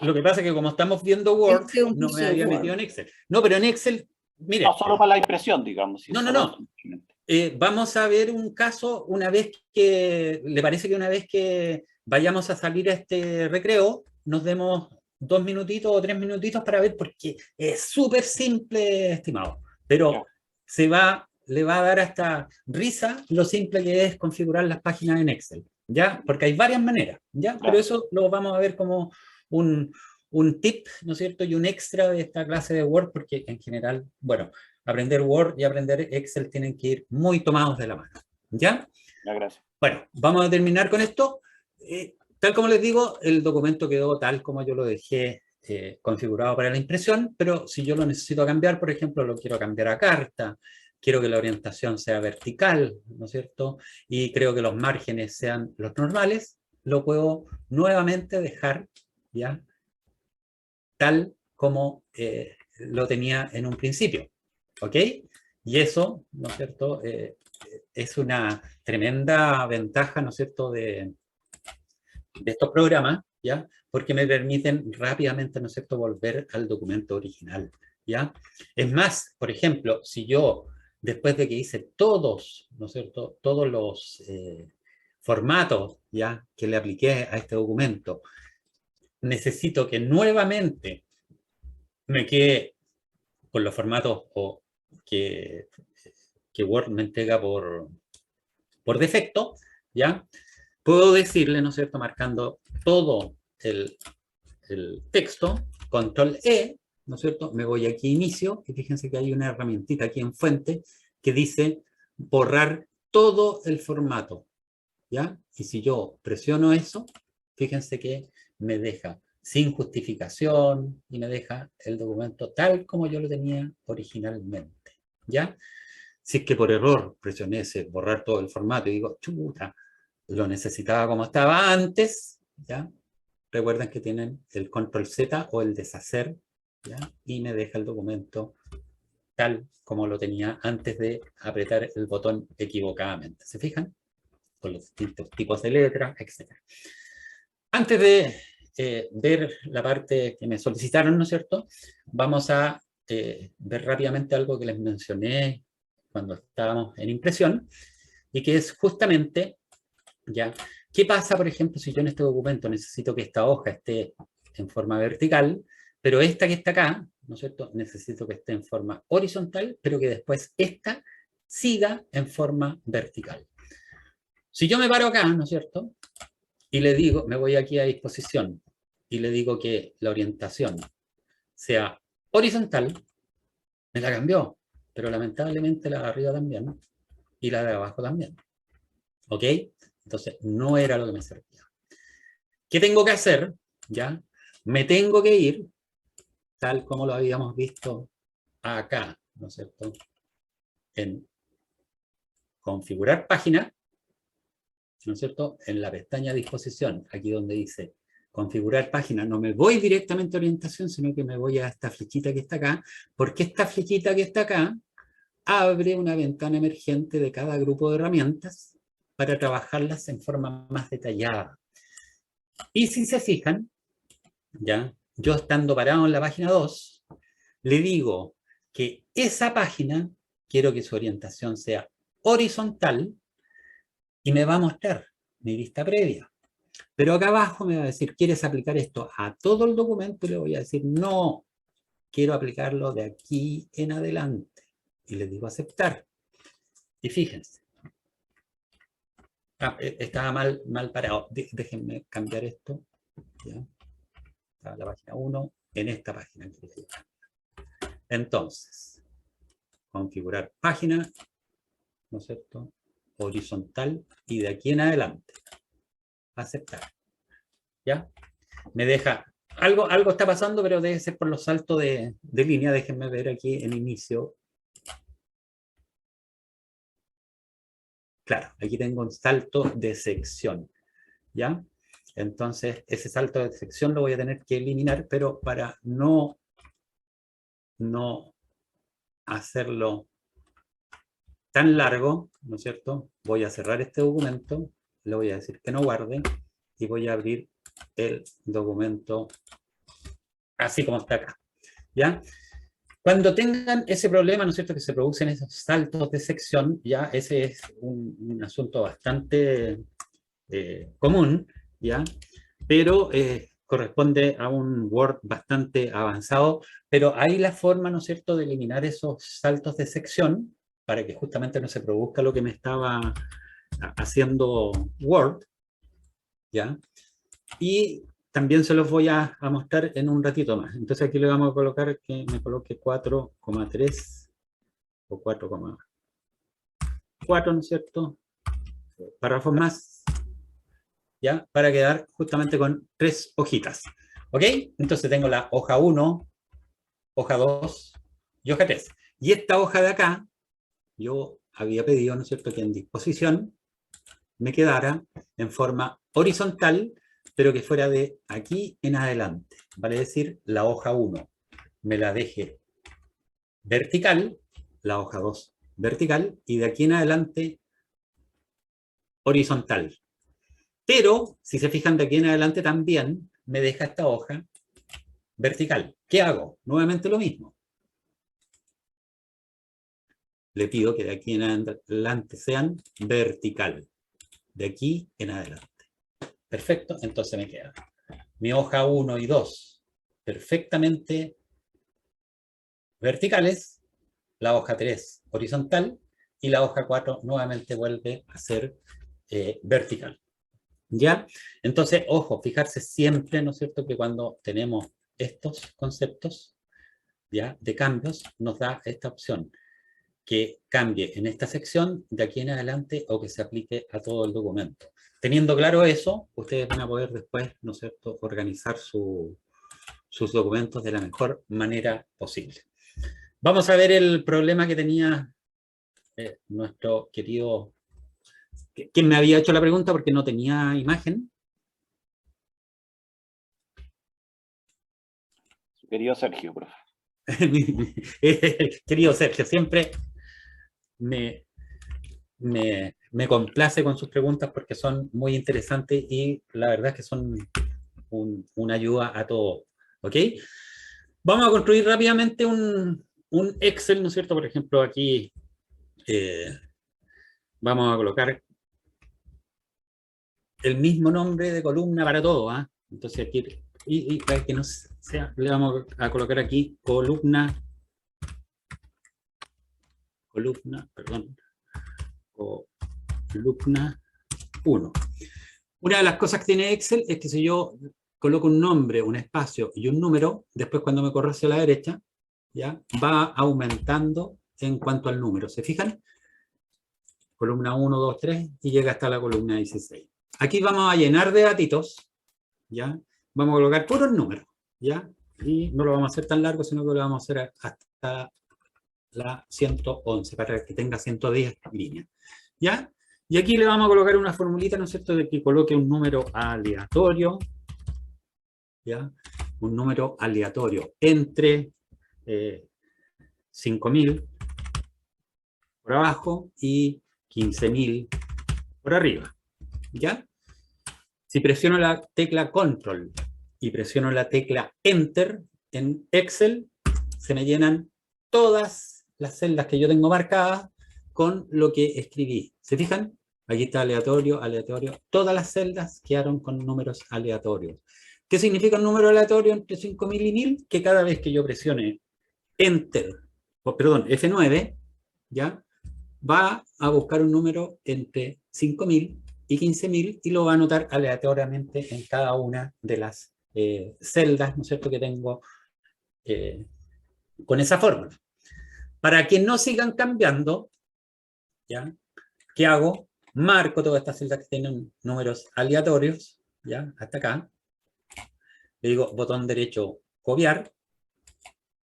lo que pasa es que como estamos viendo Word, no me había metido en Excel. No, pero en Excel, mire. No, solo para la impresión, digamos. No. Vamos a ver un caso una vez que, ¿le parece que una vez que vayamos a salir a este recreo, nos demos 2 minutitos o 3 minutitos para ver? Porque es súper simple, estimado, pero le va a dar hasta risa lo simple que es configurar las páginas en Excel, ¿ya? Porque hay varias maneras, ¿ya? Pero eso lo vamos a ver como un tip, ¿no es cierto? Y un extra de esta clase de Word, porque en general, bueno, aprender Word y aprender Excel tienen que ir muy tomados de la mano, ¿ya? Ya, gracias. Bueno, vamos a terminar con esto. Tal como les digo, el documento quedó tal como yo lo dejé configurado para la impresión, pero si yo lo necesito cambiar, por ejemplo, lo quiero cambiar a carta, quiero que la orientación sea vertical, ¿no es cierto? Y creo que los márgenes sean los normales, lo puedo nuevamente dejar, ¿ya?, tal como lo tenía en un principio, ¿ok? Y eso, ¿no es cierto?, es una tremenda ventaja, ¿no es cierto?, de estos programas, ¿ya? Porque me permiten rápidamente, ¿no es cierto?, volver al documento original, ¿ya? Es más, por ejemplo, si yo, después de que hice todos, ¿no es cierto?, todos los formatos, ¿ya?, que le apliqué a este documento, necesito que nuevamente me quede con los formatos que Word me entrega por defecto, ¿ya? Puedo decirle, ¿no es cierto?, marcando todo el texto, control E, ¿no es cierto? Me voy aquí a inicio, y fíjense que hay una herramientita aquí en fuente que dice borrar todo el formato, ¿ya? Y si yo presiono eso, fíjense que me deja sin justificación y me deja el documento tal como yo lo tenía originalmente, ¿ya? Si es que por error presioné ese borrar todo el formato y digo, chuta, lo necesitaba como estaba antes, ¿ya? Recuerden que tienen el control Z o el deshacer, ¿ya? Y me deja el documento tal como lo tenía antes de apretar el botón equivocadamente. ¿Se fijan? Con los distintos tipos de letras, etc. Antes de ver la parte que me solicitaron, ¿no es cierto?, vamos a ver rápidamente algo que les mencioné cuando estábamos en impresión, y que es justamente, ¿ya?, ¿qué pasa, por ejemplo, si yo en este documento necesito que esta hoja esté en forma vertical, pero esta que está acá, ¿no es cierto?, necesito que esté en forma horizontal, pero que después esta siga en forma vertical? Si yo me paro acá, ¿no es cierto?, y le digo, me voy aquí a disposición, y le digo que la orientación sea horizontal, me la cambió, pero lamentablemente la de arriba también, ¿no? y la de abajo también. ¿Ok? Entonces, no era lo que me servía. ¿Qué tengo que hacer? ¿Ya? Me tengo que ir, tal como lo habíamos visto acá, ¿no es cierto? En configurar página, ¿no es cierto? En la pestaña disposición, aquí donde dice configurar página, no me voy directamente a orientación, sino que me voy a esta flechita que está acá, porque esta flechita que está acá abre una ventana emergente de cada grupo de herramientas para trabajarlas en forma más detallada. Y si se fijan, ya, yo estando parado en la página 2, le digo que esa página, quiero que su orientación sea horizontal, y me va a mostrar mi vista previa. Pero acá abajo me va a decir, ¿quieres aplicar esto a todo el documento? Y le voy a decir, no, quiero aplicarlo de aquí en adelante. Y le digo aceptar. Y fíjense. Estaba mal parado. Déjenme cambiar esto. ¿Ya? Estaba la página 1 en esta página. Entonces, configurar página, ¿no es cierto? Horizontal y de aquí en adelante. Aceptar. ¿Ya? Me deja, algo está pasando, pero debe ser por los saltos de línea. Déjenme ver aquí en inicio. Claro, aquí tengo un salto de sección, ¿ya? Entonces, ese salto de sección lo voy a tener que eliminar, pero para no hacerlo tan largo, ¿no es cierto? Voy a cerrar este documento, le voy a decir que no guarde, y voy a abrir el documento así como está acá, ¿ya? Cuando tengan ese problema, ¿no es cierto?, que se producen esos saltos de sección, ya ese es un asunto bastante común, ¿ya? Pero corresponde a un Word bastante avanzado, pero hay la forma, ¿no es cierto?, de eliminar esos saltos de sección para que justamente no se produzca lo que me estaba haciendo Word, ¿ya? Y también se los voy a mostrar en un ratito más. Entonces aquí le vamos a colocar que me coloque 4,3 o 4,4, ¿no es cierto? Párrafos más, ¿ya? Para quedar justamente con 3 hojitas. ¿Ok? Entonces tengo la hoja 1, hoja 2 y hoja 3. Y esta hoja de acá, yo había pedido, ¿no es cierto?, que en disposición me quedara en forma horizontal, pero que fuera de aquí en adelante. Vale decir, la hoja 1 me la deje vertical, la hoja 2 vertical, y de aquí en adelante horizontal. Pero, si se fijan, de aquí en adelante también me deja esta hoja vertical. ¿Qué hago? Nuevamente lo mismo. Le pido que de aquí en adelante sean vertical. De aquí en adelante. Perfecto, entonces me queda mi hoja 1 y 2 perfectamente verticales, la hoja 3 horizontal y la hoja 4 nuevamente vuelve a ser vertical. ¿Ya? Entonces, ojo, fijarse siempre, ¿no es cierto?, que cuando tenemos estos conceptos, ¿ya?, de cambios, nos da esta opción, que cambie en esta sección de aquí en adelante o que se aplique a todo el documento. Teniendo claro eso, ustedes van a poder después, ¿no es cierto?, organizar sus documentos de la mejor manera posible. Vamos a ver el problema que tenía nuestro querido, quien me había hecho la pregunta porque no tenía imagen. Su querido Sergio, profe. Querido Sergio, siempre me complace con sus preguntas porque son muy interesantes y la verdad es que son una ayuda a todos. ¿Ok? Vamos a construir rápidamente un Excel, ¿no es cierto? Por ejemplo, aquí vamos a colocar el mismo nombre de columna para todo, ¿ah? Entonces aquí, y para que no sea, le vamos a colocar aquí columna, perdón, columna 1. Una de las cosas que tiene Excel es que si yo coloco un nombre, un espacio y un número, después cuando me corre hacia la derecha, ¿ya?, va aumentando en cuanto al número. ¿Se fijan? columna 1, 2, 3, y llega hasta la columna 16. Aquí vamos a llenar de datitos, ¿ya? Vamos a colocar puros números, ¿ya? Y no lo vamos a hacer tan largo, sino que lo vamos a hacer hasta la 111, para que tenga 110 líneas, ¿ya? Y aquí le vamos a colocar una formulita, ¿no es cierto?, de que coloque un número aleatorio, ¿ya? Un número aleatorio entre 5.000 por abajo y 15.000 por arriba, ¿ya? Si presiono la tecla Control y presiono la tecla Enter en Excel, se me llenan todas las celdas que yo tengo marcadas con lo que escribí. ¿Se fijan? Aquí está aleatorio, aleatorio. Todas las celdas quedaron con números aleatorios. ¿Qué significa un número aleatorio entre 5.000 y 1.000? Que cada vez que yo presione Enter, perdón, F9, ¿ya? Va a buscar un número entre 5.000 y 15.000 y lo va a anotar aleatoriamente en cada una de las celdas, ¿no es cierto?, que tengo con esa fórmula. Para que no sigan cambiando, ¿ya? ¿Qué hago? Marco todas estas celdas que tienen números aleatorios, ¿ya? Hasta acá. Le digo botón derecho, copiar.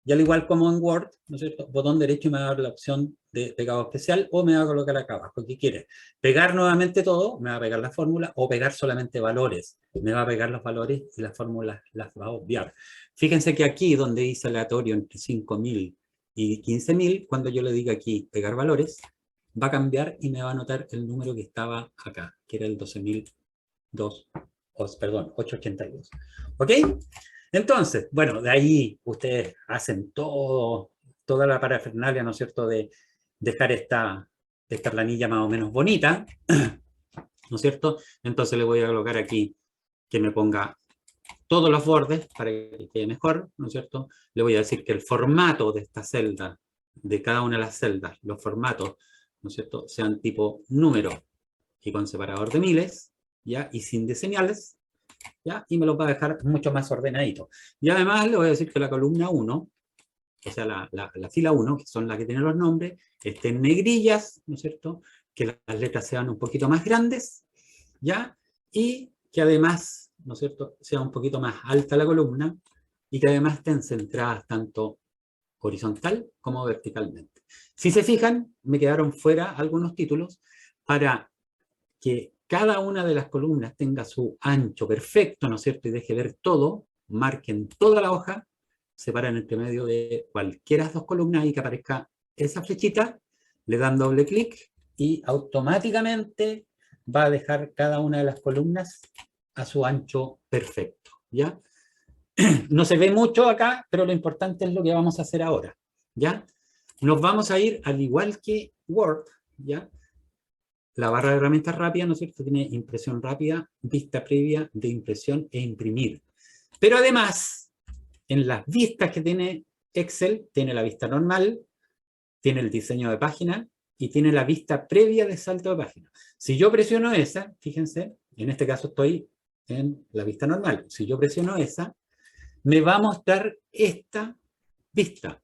Y al igual como en Word, ¿no es cierto?, botón derecho y me va a dar la opción de pegado especial, o me va a colocar acá abajo. ¿Qué quiere? Pegar nuevamente todo, me va a pegar la fórmula, o pegar solamente valores. Me va a pegar los valores y las fórmulas las va a obviar. Fíjense que aquí, donde dice aleatorio entre 5.000 y 15.000, cuando yo le diga aquí pegar valores, va a cambiar y me va a anotar el número que estaba acá, que era el 882. ¿Ok? Entonces, bueno, de ahí ustedes hacen toda la parafernalia, ¿no es cierto?, de dejar esta planilla más o menos bonita, ¿no es cierto? Entonces le voy a colocar aquí que me ponga todos los bordes para que quede mejor, ¿no es cierto? Le voy a decir que el formato de esta celda, de cada una de las celdas, los formatos, ¿no es cierto?, sean tipo número y con separador de miles, ¿ya? Y sin señales, ¿ya? Y me lo va a dejar mucho más ordenadito. Y además le voy a decir que la columna 1, o sea, la fila 1, que son las que tienen los nombres, esté en negrillas, ¿no es cierto? Que las letras sean un poquito más grandes, ¿ya? Y que además, ¿no es cierto?, sea un poquito más alta la columna y que además estén centradas tanto horizontal como verticalmente. Si se fijan, me quedaron fuera algunos títulos para que cada una de las columnas tenga su ancho perfecto, ¿no es cierto?, y deje ver todo, marquen toda la hoja, separen entre medio de cualquiera de las dos columnas y que aparezca esa flechita, le dan doble clic y automáticamente va a dejar cada una de las columnas a su ancho perfecto, ¿ya? No se ve mucho acá, pero lo importante es lo que vamos a hacer ahora, ¿ya? Nos vamos a ir al igual que Word, ¿ya? La barra de herramientas rápidas, ¿no es cierto?, tiene impresión rápida, vista previa de impresión e imprimir. Pero además, en las vistas que tiene Excel, tiene la vista normal, tiene el diseño de página y tiene la vista previa de salto de página. Si yo presiono esa, fíjense, en este caso estoy en la vista normal. Si yo presiono esa, me va a mostrar esta vista.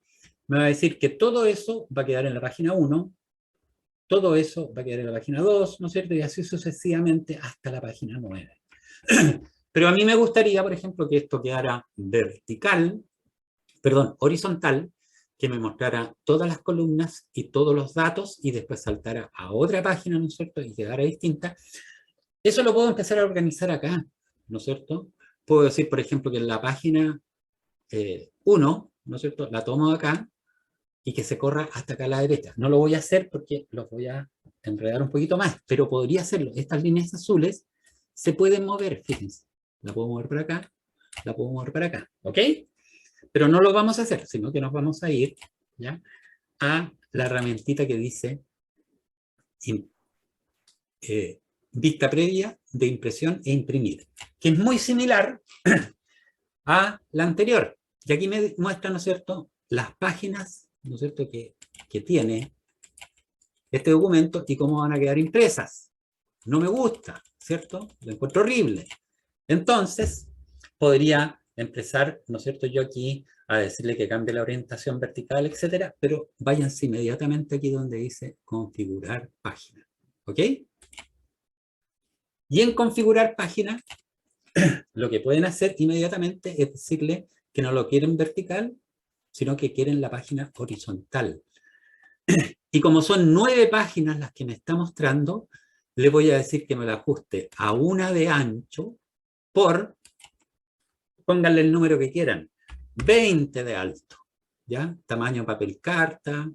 Me va a decir que todo eso va a quedar en la página 1, todo eso va a quedar en la página 2, ¿no es cierto? Y así sucesivamente hasta la página 9. Pero a mí me gustaría, por ejemplo, que esto quedara horizontal, que me mostrara todas las columnas y todos los datos y después saltara a otra página, ¿no es cierto? Y quedara distinta. Eso lo puedo empezar a organizar acá, ¿no es cierto? Puedo decir, por ejemplo, que en la página 1, ¿no es cierto?, la tomo acá y que se corra hasta acá a la derecha. No lo voy a hacer porque los voy a enredar un poquito más, pero podría hacerlo. Estas líneas azules se pueden mover, fíjense. La puedo mover para acá, la puedo mover para acá, ¿ok? Pero no lo vamos a hacer, sino que nos vamos a ir, ¿ya?, a la herramientita que dice vista previa de impresión e imprimir, que es muy similar a la anterior. Y aquí me muestra, ¿no es cierto?, las páginas, ¿no es cierto?, que tiene este documento y cómo van a quedar impresas. No me gusta, ¿cierto? Lo encuentro horrible. Entonces, podría empezar, ¿no es cierto?, yo aquí a decirle que cambie la orientación vertical, etcétera, pero váyanse inmediatamente aquí donde dice configurar página. ¿Ok? Y en configurar página, lo que pueden hacer inmediatamente es decirle que no lo quieren vertical, sino que quieren la página horizontal. Y como son 9 páginas las que me está mostrando, le voy a decir que me la ajuste a una de ancho por, pónganle el número que quieran, 20 de alto, ¿ya? Tamaño papel carta,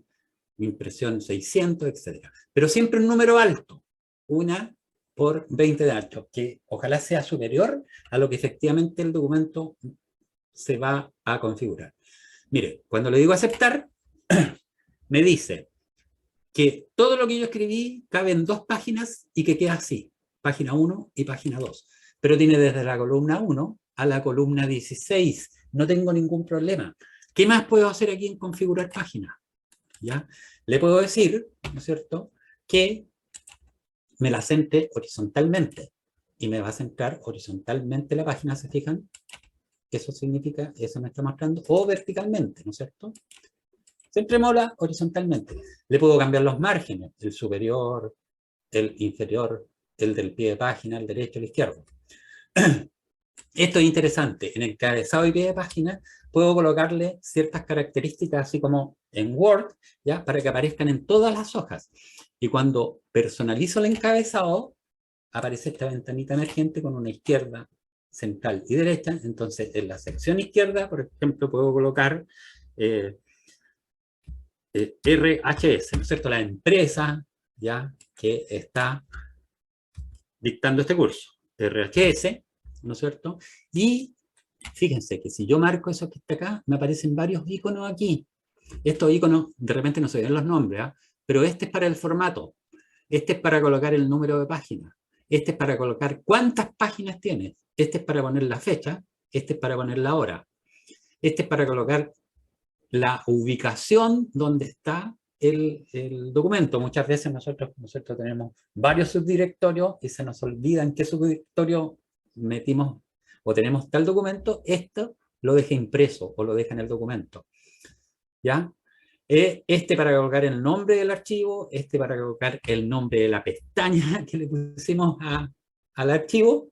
impresión 600, etc. Pero siempre un número alto, una por 20 de ancho, que ojalá sea superior a lo que efectivamente el documento se va a configurar. Mire, cuando le digo aceptar, me dice que todo lo que yo escribí cabe en 2 páginas y que queda así, página 1 y página 2. Pero tiene desde la columna 1 a la columna 16. No tengo ningún problema. ¿Qué más puedo hacer aquí en configurar página? ¿Ya? Le puedo decir, ¿no es cierto?, que me la centre horizontalmente. Y me va a centrar horizontalmente la página, ¿se fijan? Eso significa, eso me está mostrando, o verticalmente, ¿no es cierto? Centrémosla horizontalmente. Le puedo cambiar los márgenes, el superior, el inferior, el del pie de página, el derecho, el izquierdo. Esto es interesante. En el encabezado y pie de página puedo colocarle ciertas características, así como en Word, ¿ya? Para que aparezcan en todas las hojas. Y cuando personalizo el encabezado, aparece esta ventanita emergente con una izquierda, central y derecha. Entonces, en la sección izquierda, por ejemplo, puedo colocar RHS, ¿no es cierto? La empresa, ¿ya?, que está dictando este curso. RHS, ¿no es cierto? Y fíjense que si yo marco eso que está acá, me aparecen varios iconos aquí. Estos iconos, de repente no se ven los nombres, ¿eh? Pero este es para el formato. Este es para colocar el número de páginas. Este es para colocar cuántas páginas tienes. Este es para poner la fecha. Este es para poner la hora. Este es para colocar la ubicación donde está el documento. Muchas veces nosotros tenemos varios subdirectorios y se nos olvida en qué subdirectorio metimos o tenemos tal documento. Esto lo deja impreso o lo deja en el documento, ¿ya? Este para colocar el nombre del archivo, este para colocar el nombre de la pestaña que le pusimos al archivo,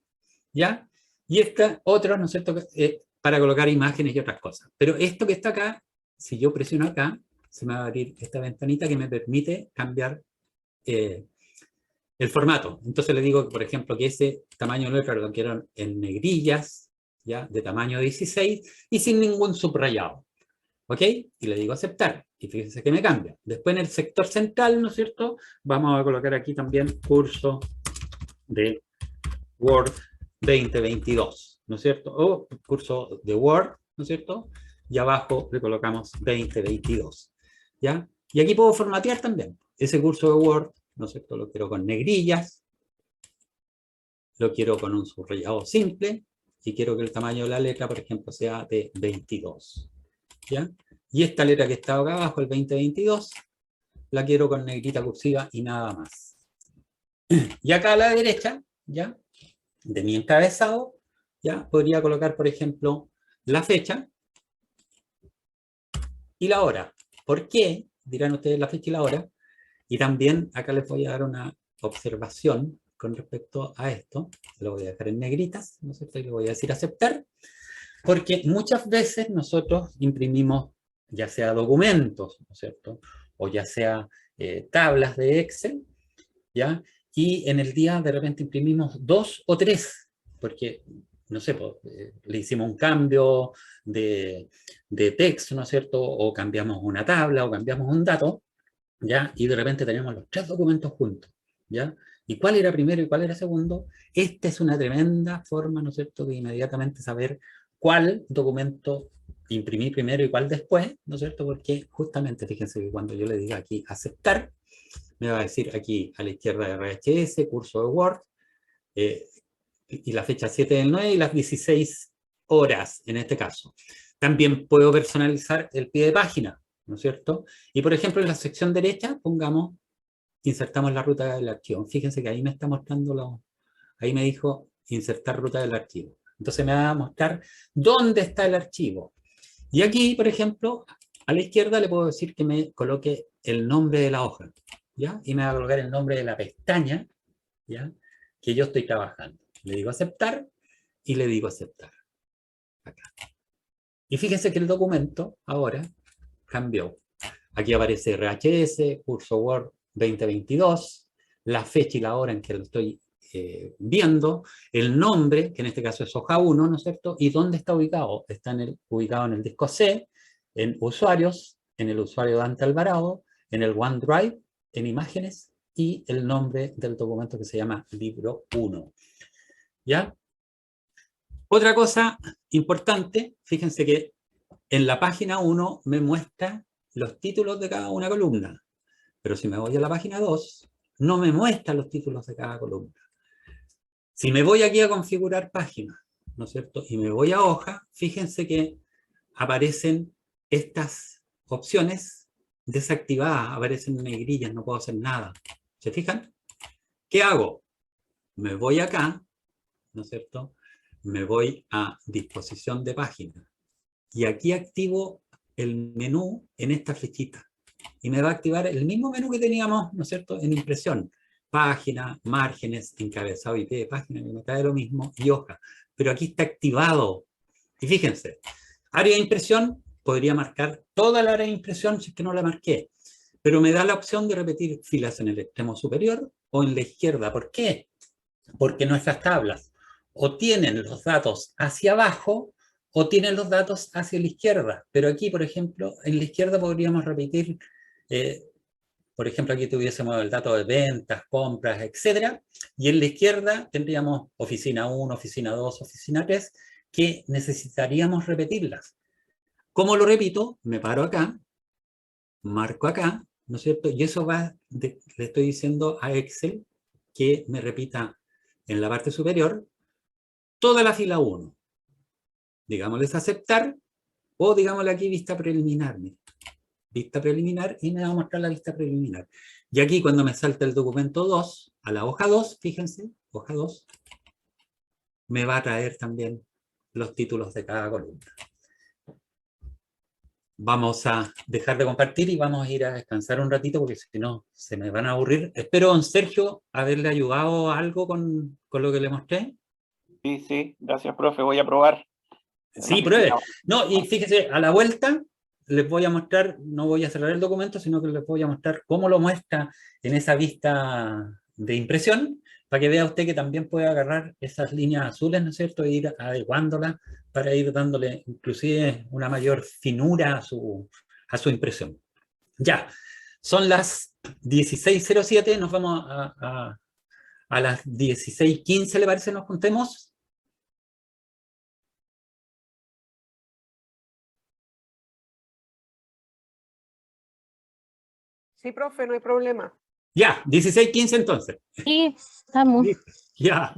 ¿ya? Y esta otra, ¿no es cierto?, para colocar imágenes y otras cosas. Pero esto que está acá, si yo presiono acá, se me va a abrir esta ventanita que me permite cambiar el formato. Entonces le digo, por ejemplo, que ese tamaño de letra lo quiero en negrillas, ¿ya?, de tamaño 16 y sin ningún subrayado. ¿Ok? Y le digo aceptar. Y fíjense que me cambia. Después en el sector central, ¿no es cierto?, vamos a colocar aquí también curso de Word 2022, ¿no es cierto? O curso de Word, ¿no es cierto? Y abajo le colocamos 2022, ¿ya? Y aquí puedo formatear también. Ese curso de Word, ¿no es cierto?, lo quiero con negrillas, lo quiero con un subrayado simple, y quiero que el tamaño de la letra, por ejemplo, sea de 22, ¿ya? Y esta letra que está acá abajo, el 2022, la quiero con negrita cursiva y nada más. Y acá a la derecha, ¿ya?, de mi encabezado, ya podría colocar, por ejemplo, la fecha y la hora. ¿Por qué? Dirán ustedes la fecha y la hora. Y también acá les voy a dar una observación con respecto a esto. Lo voy a dejar en negritas, ¿no es cierto? Y le voy a decir aceptar. Porque muchas veces nosotros imprimimos ya sea documentos, ¿no es cierto?, o ya sea tablas de Excel, ¿ya? Y en el día de repente imprimimos 2 o 3, porque, no sé, pues, le hicimos un cambio de texto, ¿no es cierto?, o cambiamos una tabla, o cambiamos un dato, ¿ya? Y de repente tenemos los 3 documentos juntos, ¿ya? ¿Y cuál era primero y cuál era segundo? Esta es una tremenda forma, ¿no es cierto?, de inmediatamente saber cuál documento imprimí primero y cuál después, ¿no es cierto? Porque justamente, fíjense que cuando yo le diga aquí aceptar, me va a decir aquí a la izquierda de RHS, curso de Word, y la fecha 7 del 9 y las 16 horas en este caso. También puedo personalizar el pie de página, ¿no es cierto? Y por ejemplo en la sección derecha, pongamos, insertamos la ruta del archivo. Fíjense que ahí me está mostrando, ahí me dijo insertar ruta del archivo. Entonces me va a mostrar dónde está el archivo. Y aquí, por ejemplo, a la izquierda le puedo decir que me coloque el nombre de la hoja. ¿ya? Y me va a colocar el nombre de la pestaña, ¿ya? Que yo estoy trabajando. Le digo aceptar y le digo aceptar. Acá. Y fíjense que el documento ahora cambió. Aquí aparece RHS, curso Word 2022, la fecha y la hora en que lo estoy viendo, el nombre, que en este caso es hoja 1, ¿no es cierto? Y dónde está ubicado. Está ubicado en el disco C, en usuarios, en el usuario Dante Alvarado, en el OneDrive, en imágenes y el nombre del documento que se llama libro 1. ¿Ya? Otra cosa importante, fíjense que en la página 1 me muestra los títulos de cada una columna, pero si me voy a la página 2, no me muestra los títulos de cada columna. Si me voy aquí a configurar página, ¿no es cierto? Y me voy a hoja, fíjense que aparecen estas opciones desactivadas, aparecen negrillas, no puedo hacer nada. ¿Se fijan? ¿Qué hago? Me voy acá, ¿no es cierto? Me voy a disposición de página. Y aquí activo el menú en esta flechita. Y me va a activar el mismo menú que teníamos, ¿no es cierto?, en impresión. Página, márgenes, encabezado y pie de página, que me trae lo mismo, y hoja. Pero aquí está activado. Y fíjense, área de impresión, podría marcar toda la área de impresión si es que no la marqué. Pero me da la opción de repetir filas en el extremo superior o en la izquierda. ¿Por qué? Porque nuestras tablas o tienen los datos hacia abajo o tienen los datos hacia la izquierda. Pero aquí, por ejemplo, en la izquierda podríamos repetir, por ejemplo, aquí tuviésemos el dato de ventas, compras, etcétera, y en la izquierda tendríamos oficina 1, oficina 2, oficina 3, que necesitaríamos repetirlas. ¿Cómo lo repito? Me paro acá, marco acá, ¿no es cierto? Y eso va, le estoy diciendo a Excel que me repita en la parte superior toda la fila 1. Digámosles aceptar o digámosle aquí vista preliminar. Vista preliminar y me va a mostrar la vista preliminar. Y aquí cuando me salta el documento 2, a la hoja 2, fíjense, hoja 2, me va a traer también los títulos de cada columna. Vamos a dejar de compartir y vamos a ir a descansar un ratito porque si no se me van a aburrir. Espero, don Sergio, haberle ayudado algo con lo que le mostré. Sí, sí, gracias, profe. Voy a probar en la Sí, oficina. pruebe. No, y fíjese, a la vuelta les voy a mostrar, no voy a cerrar el documento, sino que les voy a mostrar cómo lo muestra en esa vista de impresión, para que vea usted que también puede agarrar esas líneas azules, ¿no es cierto?, e ir adecuándolas para ir dándole inclusive una mayor finura a su impresión. Ya, son las 16:07, nos vamos a las 16:15, ¿le parece? Nos juntemos. Sí, profe, no hay problema. Ya, 16:15 entonces. Sí, estamos. Ya.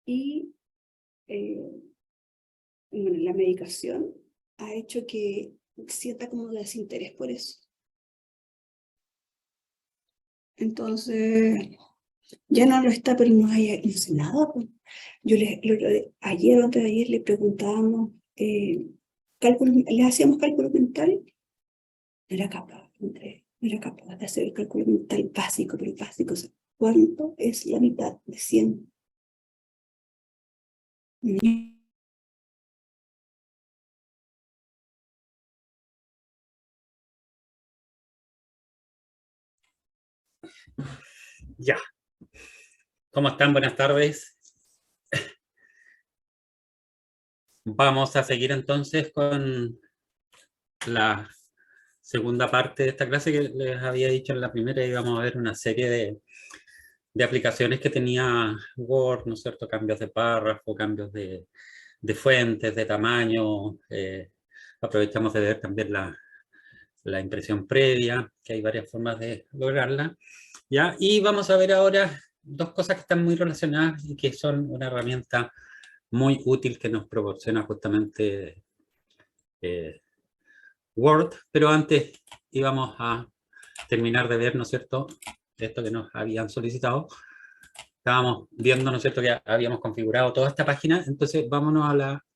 y bueno, la medicación ha hecho que sienta como desinterés por eso. Entonces, ya no lo está, pero no hace nada. Pues. Yo ayer o antes de ayer le preguntábamos, le hacíamos cálculo mental, no era capaz, Andrés, no era capaz de hacer el cálculo mental básico, pero básico, o sea, ¿cuánto es la mitad de 100? Ya. ¿Cómo están? Buenas tardes. Vamos a seguir entonces con la segunda parte de esta clase que les había dicho en la primera. Íbamos a ver una serie de aplicaciones que tenía Word, ¿no es cierto? Cambios de párrafo, cambios de fuentes, de tamaño. Aprovechamos de ver también la impresión previa, que hay varias formas de lograrla. ¿Ya? Y vamos a ver ahora dos cosas que están muy relacionadas y que son una herramienta muy útil que nos proporciona justamente Word, pero antes íbamos a terminar de ver, ¿no es cierto?, esto que nos habían solicitado. Estábamos viendo, ¿no es cierto?, que habíamos configurado toda esta página, entonces vámonos a la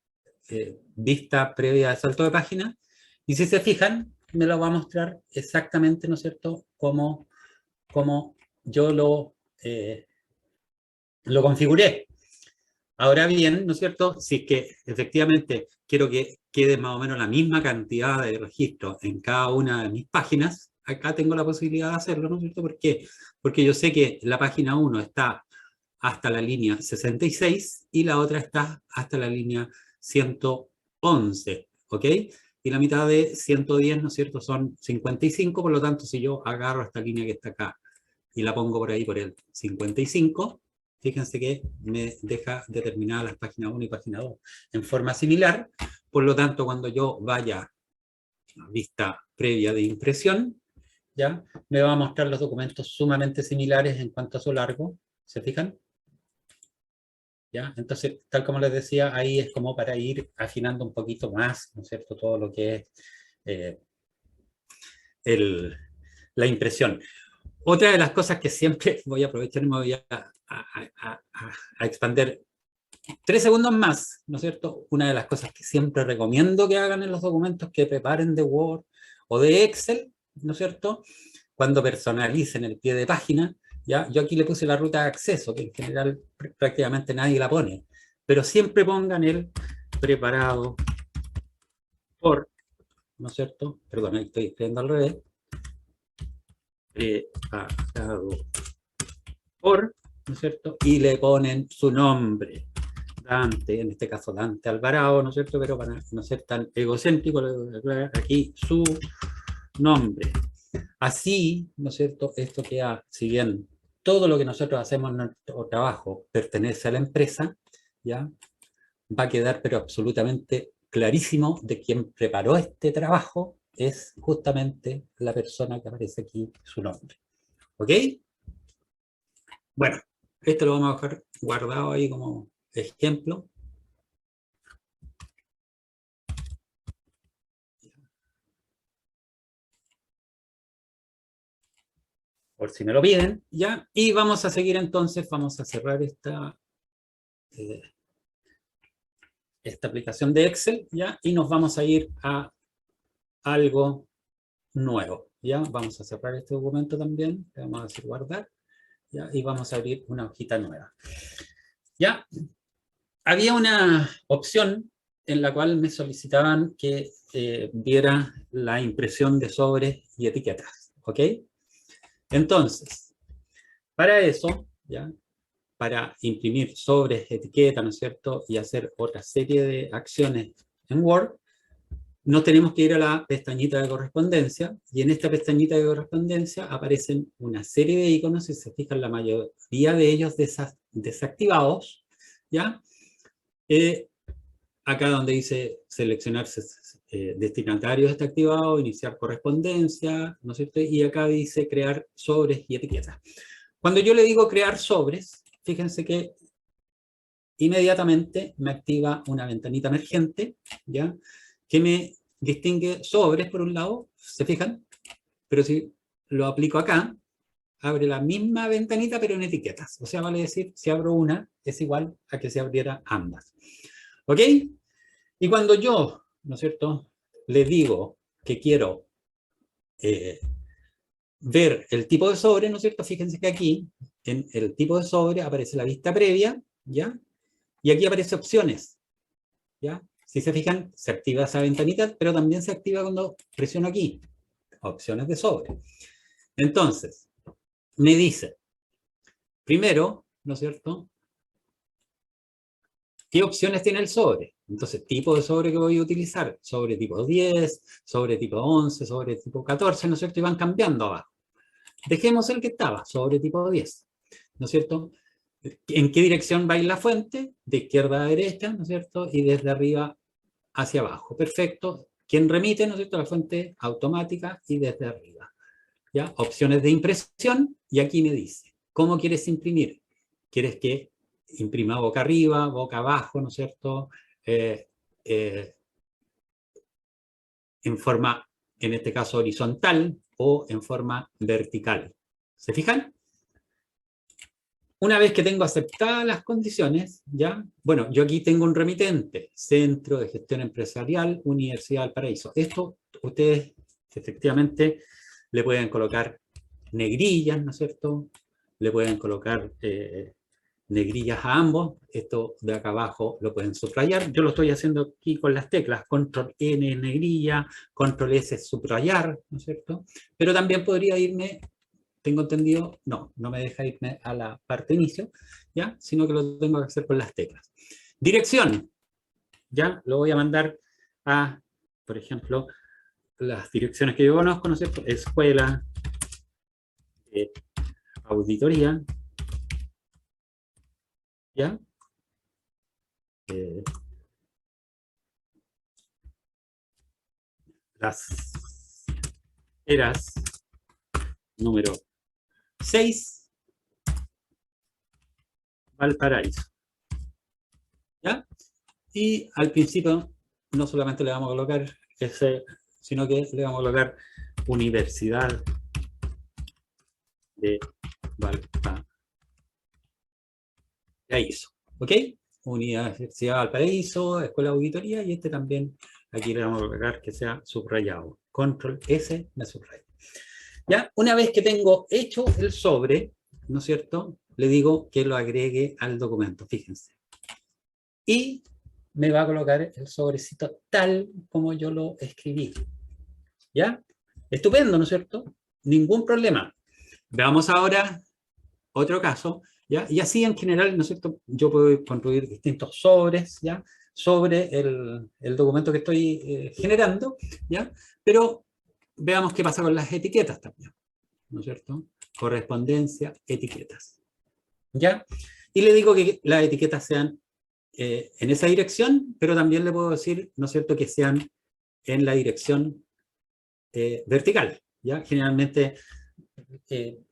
vista previa de salto de página, y si se fijan, me lo va a mostrar exactamente, ¿no es cierto?, como yo lo configuré. Ahora bien, ¿no es cierto?, si es que efectivamente quiero que quede más o menos la misma cantidad de registros en cada una de mis páginas, acá tengo la posibilidad de hacerlo, ¿no es cierto? ¿Por qué? Porque yo sé que la página 1 está hasta la línea 66 y la otra está hasta la línea 111, ¿ok? Y la mitad de 110, ¿no es cierto?, son 55, por lo tanto, si yo agarro esta línea que está acá y la pongo por ahí por el 55, fíjense que me deja determinadas las páginas 1 y página 2 en forma similar. Por lo tanto, cuando yo vaya a vista previa de impresión, ¿ya?, me va a mostrar los documentos sumamente similares en cuanto a su largo. ¿Se fijan? ¿Ya? Entonces, tal como les decía, ahí es como para ir afinando un poquito más, ¿no es cierto?, todo lo que es la impresión. Otra de las cosas que siempre voy a aprovechar y me voy a expandir 3 segundos más, ¿no es cierto? Una de las cosas que siempre recomiendo que hagan en los documentos que preparen de Word o de Excel, ¿no es cierto?, cuando personalicen el pie de página, ¿ya? Yo aquí le puse la ruta de acceso, que en general prácticamente nadie la pone, pero siempre pongan el preparado por, ¿no es cierto? Perdón, ahí estoy escribiendo al revés. Preparado por, ¿no es cierto? Y le ponen su nombre. Dante, en este caso Dante Alvarado, ¿no es cierto? Pero para no ser tan egocéntrico, aquí su nombre. Así, ¿no es cierto?, esto queda, si bien todo lo que nosotros hacemos en nuestro trabajo pertenece a la empresa, ¿ya?, va a quedar pero absolutamente clarísimo de quien preparó este trabajo es justamente la persona que aparece aquí, su nombre. ¿Ok? Bueno, esto lo vamos a dejar guardado ahí como ejemplo. Por si me lo piden, ¿ya? Y vamos a seguir entonces, vamos a cerrar esta aplicación de Excel, ¿ya? Y nos vamos a ir a algo nuevo, ¿ya? Vamos a cerrar este documento también, le vamos a decir guardar, ¿ya? Y vamos a abrir una hojita nueva. ¿Ya? Había una opción en la cual me solicitaban que viera la impresión de sobres y etiquetas, ¿ok? Entonces, para eso, ¿ya?, para imprimir sobres, etiquetas, ¿no es cierto?, y hacer otra serie de acciones en Word, nos tenemos que ir a la pestañita de correspondencia, y en esta pestañita de correspondencia aparecen una serie de iconos, si se fijan la mayoría de ellos desactivados, ¿ya? Acá donde dice seleccionar destinatarios está activado, iniciar correspondencia, ¿no es cierto? Y acá dice crear sobres y etiquetas. Cuando yo le digo crear sobres, fíjense que inmediatamente me activa una ventanita emergente, ¿ya? Que me distingue sobres por un lado, ¿se fijan? Pero si lo aplico acá, abre la misma ventanita pero en etiquetas. O sea, vale decir, si abro una, es igual a que si abriera ambas. ¿Ok? Y cuando yo, ¿no es cierto?, le digo que quiero ver el tipo de sobre, ¿no es cierto? Fíjense que aquí, en el tipo de sobre, aparece la vista previa, ¿ya? Y aquí aparece opciones, ¿ya? Si se fijan, se activa esa ventanita, pero también se activa cuando presiono aquí, opciones de sobre. Entonces, me dice, primero, ¿no es cierto?, ¿qué opciones tiene el sobre? Entonces, tipo de sobre que voy a utilizar, sobre tipo 10, sobre tipo 11, sobre tipo 14, ¿no es cierto? Y van cambiando abajo. Dejemos el que estaba, sobre tipo 10, ¿no es cierto? ¿En qué dirección va a ir la fuente? De izquierda a derecha, ¿no es cierto? Y desde arriba hacia abajo. Perfecto. ¿Quién remite? ¿No es cierto? La fuente automática y desde arriba. ¿Ya? Opciones de impresión, y aquí me dice, ¿cómo quieres imprimir? ¿Quieres que imprima boca arriba, boca abajo, ¿no es cierto? En forma, en este caso, horizontal o en forma vertical. ¿Se fijan? Una vez que tengo aceptadas las condiciones, ¿ya? Bueno, yo aquí tengo un remitente, Centro de Gestión Empresarial, Universidad del Paraíso. Esto ustedes efectivamente le pueden colocar negrillas, ¿no es cierto? Le pueden colocar negrillas a ambos. Esto de acá abajo lo pueden subrayar. Yo lo estoy haciendo aquí con las teclas, control N negrilla, control S subrayar, ¿no es cierto? Pero también podría irme, tengo entendido, no me deja irme a la parte inicio, ¿ya? Sino que lo tengo que hacer con las teclas. Dirección, ¿ya? Lo voy a mandar a, por ejemplo, las direcciones que yo conozco, ¿no es cierto? Escuela, auditoría, ¿ya? Las eras número 6, Valparaíso. ¿Ya? Y al principio no solamente le vamos a colocar ese, sino que le vamos a colocar Universidad de Valparaíso. ¿Ok? Universidad de Valparaíso, Escuela de Auditoría, y este también, aquí le vamos a colocar que sea subrayado. Control S, me subrayo. ¿Ya? Una vez que tengo hecho el sobre, ¿no es cierto?, le digo que lo agregue al documento, fíjense. Y me va a colocar el sobrecito tal como yo lo escribí. ¿Ya? Estupendo, ¿no es cierto? Ningún problema. Veamos ahora otro caso, ¿ya? Y así en general, ¿no es cierto?, yo puedo construir distintos sobres, ¿ya?, sobre el documento que estoy generando, ¿ya? Pero veamos qué pasa con las etiquetas también, ¿no es cierto? Correspondencia, etiquetas, ¿ya? Y le digo que las etiquetas sean en esa dirección, pero también le puedo decir, ¿no es cierto?, que sean en la dirección vertical, ¿ya? Generalmente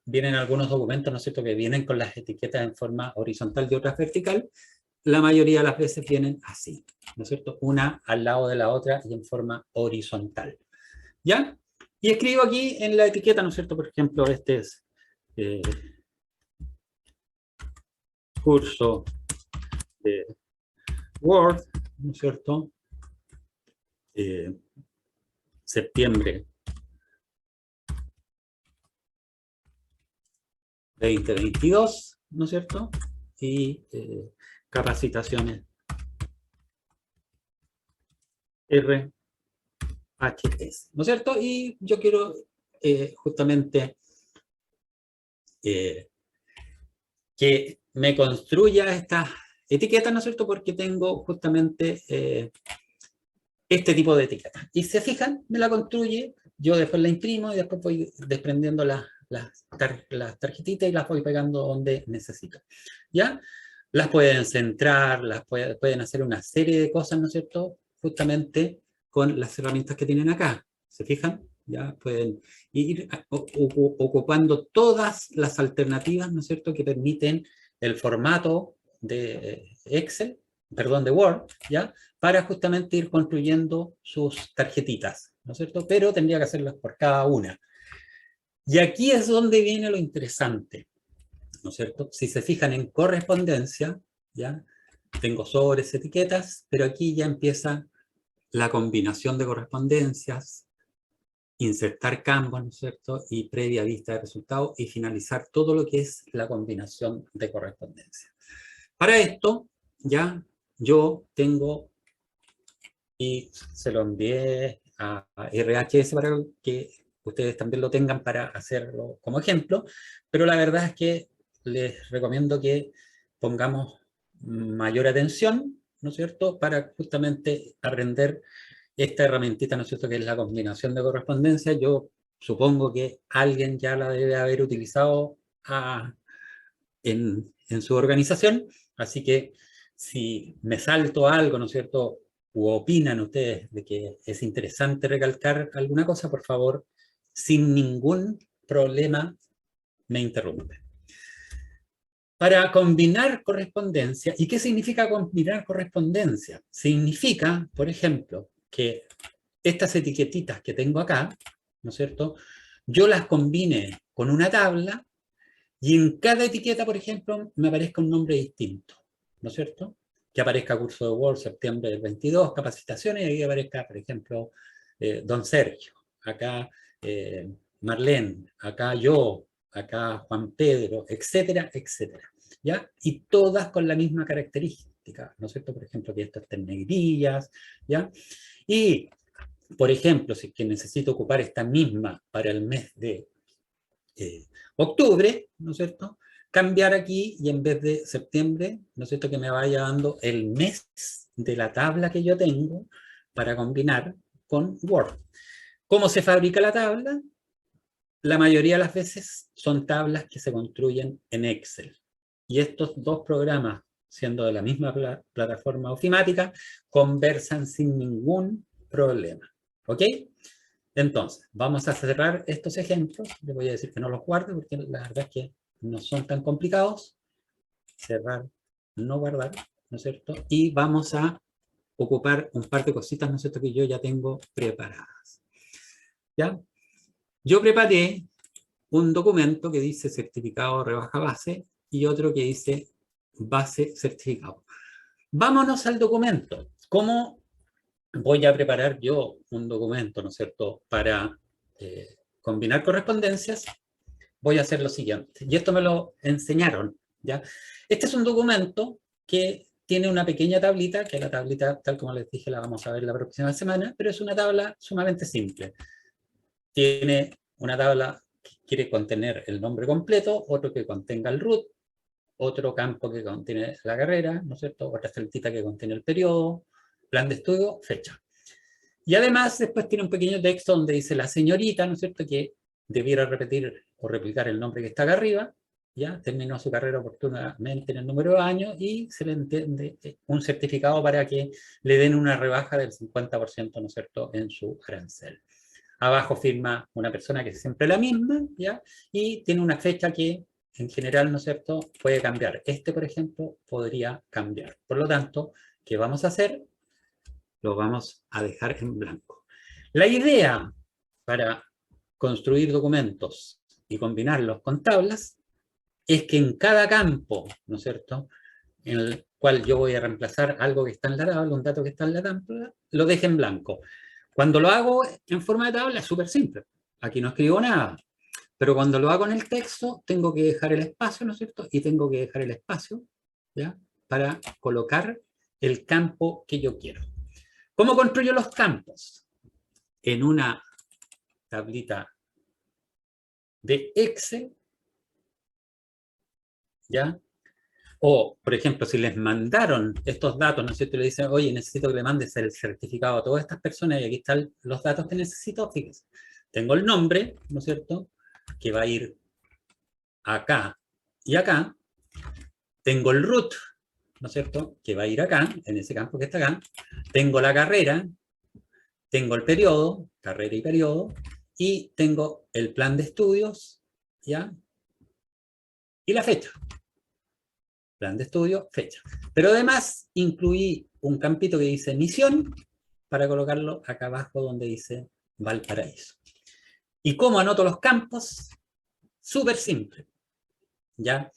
vienen algunos documentos, ¿no es cierto?, que vienen con las etiquetas en forma horizontal y otras vertical. La mayoría de las veces vienen así, ¿no es cierto?, una al lado de la otra y en forma horizontal, ¿ya? Y escribo aquí en la etiqueta, ¿no es cierto?, por ejemplo, este es curso de Word, ¿no es cierto?, septiembre 2022, ¿no es cierto?, y capacitaciones RHS, ¿no es cierto? Y yo quiero justamente que me construya estas etiquetas, ¿no es cierto?, porque tengo justamente este tipo de etiquetas. Y se fijan, me la construye, yo después la imprimo y después voy desprendiendo las tarjetitas y las voy pegando donde necesito, ¿ya? Las pueden centrar, pueden hacer una serie de cosas, ¿no es cierto?, justamente con las herramientas que tienen acá. ¿Se fijan? Ya pueden ir ocupando todas las alternativas, ¿no es cierto?, que permiten el formato de Excel, perdón, de Word, ¿ya? Para justamente ir construyendo sus tarjetitas, ¿no es cierto? Pero tendría que hacerlas por cada una. Y aquí es donde viene lo interesante, ¿no es cierto? Si se fijan en correspondencia, ¿ya? Tengo sobres, etiquetas, pero aquí ya empieza la combinación de correspondencias, insertar campos, ¿no es cierto? Y previa vista de resultados y finalizar todo lo que es la combinación de correspondencia. Para esto, ya yo tengo, y se lo envié a RHS para que ustedes también lo tengan para hacerlo como ejemplo, pero la verdad es que les recomiendo que pongamos mayor atención, ¿no es cierto?, para justamente aprender esta herramientita, ¿no es cierto?, que es la combinación de correspondencia. Yo supongo que alguien ya la debe haber utilizado en su organización, así que si me salto algo, ¿no es cierto?, u opinan ustedes de que es interesante recalcar alguna cosa, por favor, sin ningún problema, me interrumpen. Para combinar correspondencia, ¿y qué significa combinar correspondencia? Significa, por ejemplo, que estas etiquetitas que tengo acá, ¿no es cierto?, yo las combine con una tabla y en cada etiqueta, por ejemplo, me aparezca un nombre distinto, ¿no es cierto? Que aparezca curso de Word septiembre del 22, capacitaciones, y ahí aparezca, por ejemplo, don Sergio, acá Marlene, acá yo, acá Juan Pedro, etcétera, etcétera, ¿ya? Y todas con la misma característica, ¿no es cierto? Por ejemplo, que esto está en negrillas, ¿ya? Y, por ejemplo, si es que necesito ocupar esta misma para el mes de octubre, ¿no es cierto?, cambiar aquí y en vez de septiembre, ¿no es cierto?, que me vaya dando el mes de la tabla que yo tengo para combinar con Word. ¿Cómo se fabrica la tabla? La mayoría de las veces son tablas que se construyen en Excel. Y estos dos programas, siendo de la misma plataforma ofimática, conversan sin ningún problema. ¿Ok? Entonces, vamos a cerrar estos ejemplos. Les voy a decir que no los guarde porque la verdad es que no son tan complicados. Cerrar, no guardar, ¿no es cierto? Y vamos a ocupar un par de cositas, ¿no es cierto?, que yo ya tengo preparadas. ¿Ya? Yo preparé un documento que dice certificado rebaja base y otro que dice base certificado. Vámonos al documento. ¿Cómo voy a preparar yo un documento, ¿no es cierto?, para combinar correspondencias? Voy a hacer lo siguiente. Y esto me lo enseñaron, ¿ya? Este es un documento que tiene una pequeña tablita, que la tablita, tal como les dije, la vamos a ver la próxima semana, pero es una tabla sumamente simple. Tiene una tabla que quiere contener el nombre completo, otro que contenga el root, otro campo que contiene la carrera, ¿no es cierto?, otra celtita que contiene el periodo, plan de estudio, fecha. Y además después tiene un pequeño texto donde dice la señorita, ¿no es cierto?, que debiera repetir o replicar el nombre que está acá arriba, ya terminó su carrera oportunamente en el número de años y se le entiende un certificado para que le den una rebaja del 50%, ¿no es cierto?, en su arancel. Abajo firma una persona que es siempre la misma, ¿ya? Y tiene una fecha que en general, ¿no es cierto?, puede cambiar. Este, por ejemplo, podría cambiar. Por lo tanto, ¿qué vamos a hacer? Lo vamos a dejar en blanco. La idea para construir documentos y combinarlos con tablas es que en cada campo, ¿no es cierto?, en el cual yo voy a reemplazar algo que está en la tabla, un dato que está en la tabla, lo deje en blanco. Cuando lo hago en forma de tabla es súper simple. Aquí no escribo nada. Pero cuando lo hago en el texto, tengo que dejar el espacio, ¿no es cierto? Y tengo que dejar el espacio, ¿ya?, para colocar el campo que yo quiero. ¿Cómo construyo los campos? En una tablita de Excel, ¿ya? O, por ejemplo, si les mandaron estos datos, ¿no es cierto?, y le dicen, oye, necesito que le mandes el certificado a todas estas personas y aquí están los datos que necesito, fíjense. Tengo el nombre, ¿no es cierto?, que va a ir acá y acá. Tengo el root, ¿no es cierto?, que va a ir acá, en ese campo que está acá. Tengo la carrera, tengo el periodo, carrera y periodo, y tengo el plan de estudios, ¿ya?, y la fecha. plan de estudio, fecha. Pero además incluí un campito que dice misión para colocarlo acá abajo donde dice Valparaíso. ¿Y cómo anoto los campos? Súper simple. ¿Ya?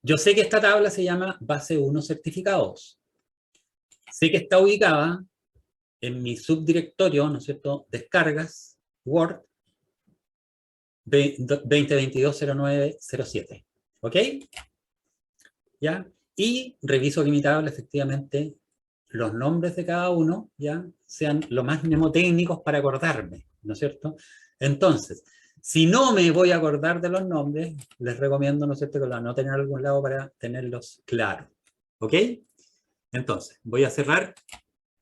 Yo sé que esta tabla se llama base 1 certificados. Sé que está ubicada en mi subdirectorio, ¿no es cierto?, descargas, Word, 2022-09-07. ¿Ok? ¿Ya? Y reviso que mi tabla, efectivamente, los nombres de cada uno, ¿ya?, sean lo más mnemotécnicos para acordarme, ¿no es cierto? Entonces, si no me voy a acordar de los nombres, les recomiendo, ¿no es cierto?, que lo anoten en algún lado para tenerlos claros. ¿Ok? Entonces, voy a cerrar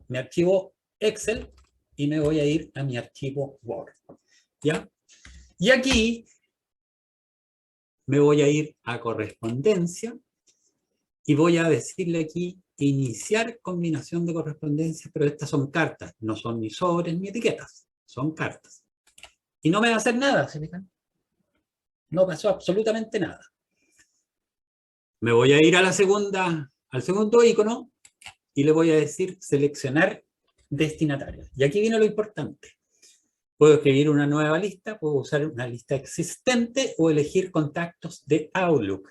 mi archivo Excel y me voy a ir a mi archivo Word. ¿Ya? Y aquí me voy a ir a correspondencia y voy a decirle aquí iniciar combinación de correspondencia, pero estas son cartas, no son ni sobres ni etiquetas, son cartas. Y no me va a hacer nada, ¿se fijan? No pasó absolutamente nada. Me voy a ir a la segunda, al segundo icono y le voy a decir seleccionar destinatario. Y aquí viene lo importante. Puedo escribir una nueva lista, puedo usar una lista existente o elegir contactos de Outlook.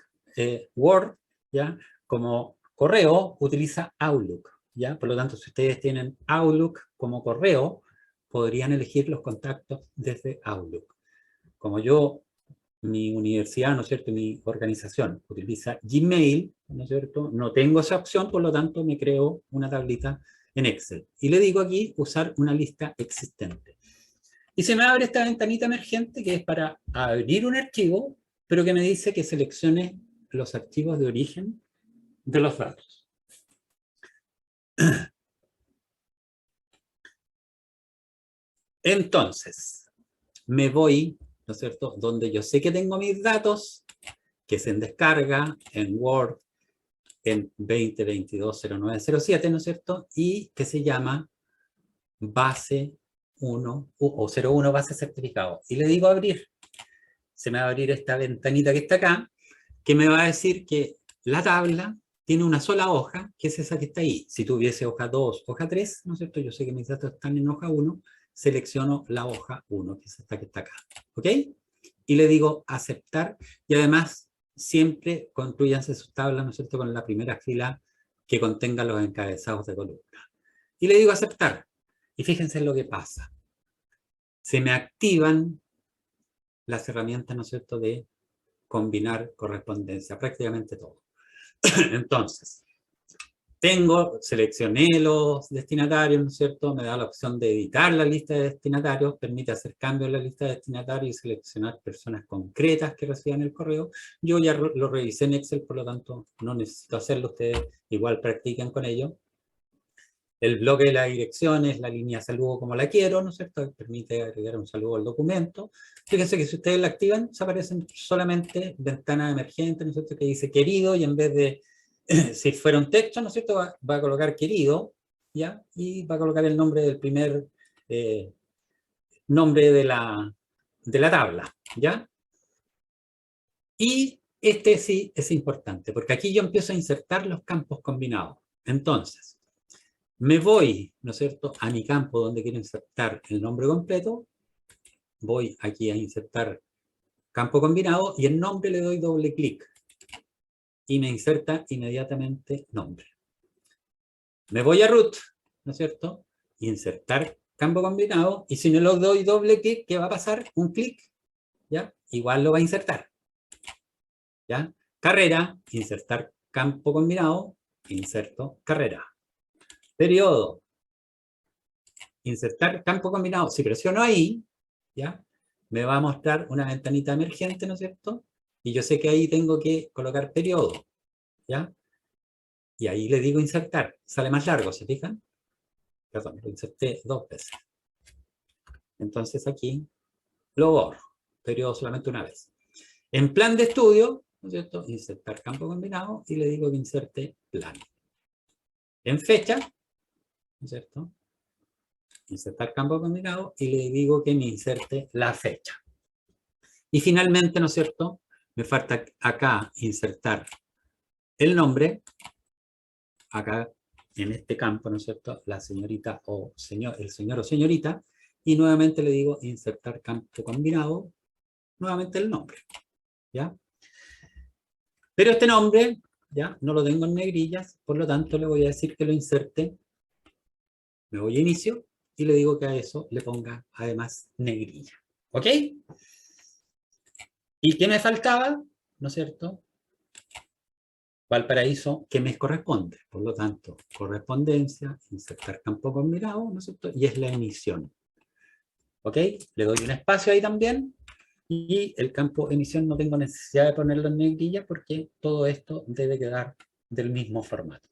Word, ¿ya?, como correo, utiliza Outlook, ¿ya? Por lo tanto, si ustedes tienen Outlook como correo, podrían elegir los contactos desde Outlook. Como yo, mi universidad, ¿no es cierto?, mi organización utiliza Gmail, ¿no es cierto?, no tengo esa opción, por lo tanto me creo una tablita en Excel. Y le digo aquí, usar una lista existente. Y se me abre esta ventanita emergente que es para abrir un archivo, pero que me dice que seleccione los archivos de origen de los datos. Entonces, me voy, ¿no es cierto?, donde yo sé que tengo mis datos, que es en descarga, en Word, en 2022-09-07, ¿no es cierto?, y que se llama base 1 o 01 base certificado. Y le digo abrir. Se me va a abrir esta ventanita que está acá, que me va a decir que la tabla tiene una sola hoja, que es esa que está ahí. Si tuviese hoja 2, hoja 3, ¿no es cierto?, yo sé que mis datos están en hoja 1, selecciono la hoja 1, que es esta que está acá. ¿Ok? Y le digo aceptar, y además siempre construyanse sus tablas, ¿no es cierto?, con la primera fila que contenga los encabezados de columna. Y le digo aceptar. Y fíjense en lo que pasa. Se me activan las herramientas, ¿no es cierto?, de combinar correspondencia, prácticamente todo. Entonces, seleccioné los destinatarios, ¿no es cierto? Me da la opción de editar la lista de destinatarios, permite hacer cambios en la lista de destinatarios y seleccionar personas concretas que reciban el correo. Yo ya lo revisé en Excel, por lo tanto no necesito hacerlo, ustedes igual practican con ello. El bloque de las direcciones, la línea saludo como la quiero, ¿no es cierto? Permite agregar un saludo al documento. Fíjense que si ustedes la activan, se aparecen solamente ventanas emergentes, ¿no es cierto?, que dice querido, y en vez de, si fuera un texto, ¿no es cierto?, va a colocar querido, ¿ya? Y va a colocar el nombre del primer nombre de la tabla, ¿ya? Y este sí es importante, porque aquí yo empiezo a insertar los campos combinados. Entonces, me voy, ¿no es cierto?, a mi campo donde quiero insertar el nombre completo. Voy aquí a insertar campo combinado y el nombre le doy doble clic. Y me inserta inmediatamente nombre. Me voy a root, ¿no es cierto?, insertar campo combinado. Y si no le doy doble clic, ¿qué va a pasar? Un clic, ¿ya? Igual lo va a insertar. ¿Ya? Carrera, insertar campo combinado, inserto carrera. Periodo, insertar campo combinado. Si presiono ahí, ¿ya?, me va a mostrar una ventanita emergente, ¿no es cierto? Y yo sé que ahí tengo que colocar periodo, ¿ya? Y ahí le digo insertar. Sale más largo, ¿se fijan? Perdón, lo inserté 2 veces. Entonces aquí lo borro. Periodo solamente una vez. En plan de estudio, ¿no es cierto?, insertar campo combinado y le digo que inserte plan. En fecha, ¿no es cierto?, insertar campo combinado y le digo que me inserte la fecha. Y finalmente, ¿no es cierto?, me falta acá insertar el nombre, acá en este campo, ¿no es cierto? La señorita o el señor o señorita, y nuevamente le digo insertar campo combinado, nuevamente el nombre, ¿ya? Pero este nombre, ya, no lo tengo en negrillas, por lo tanto le voy a decir que lo inserte, me voy a inicio, y le digo que a eso le ponga además negrilla, ¿ok? ¿Y qué me faltaba? ¿No es cierto? Valparaíso, ¿qué mes corresponde? Por lo tanto, correspondencia, insertar campo combinado, ¿no es cierto? Y es la emisión. ¿Ok? Le doy un espacio ahí también. Y el campo emisión no tengo necesidad de ponerlo en negrilla porque todo esto debe quedar del mismo formato.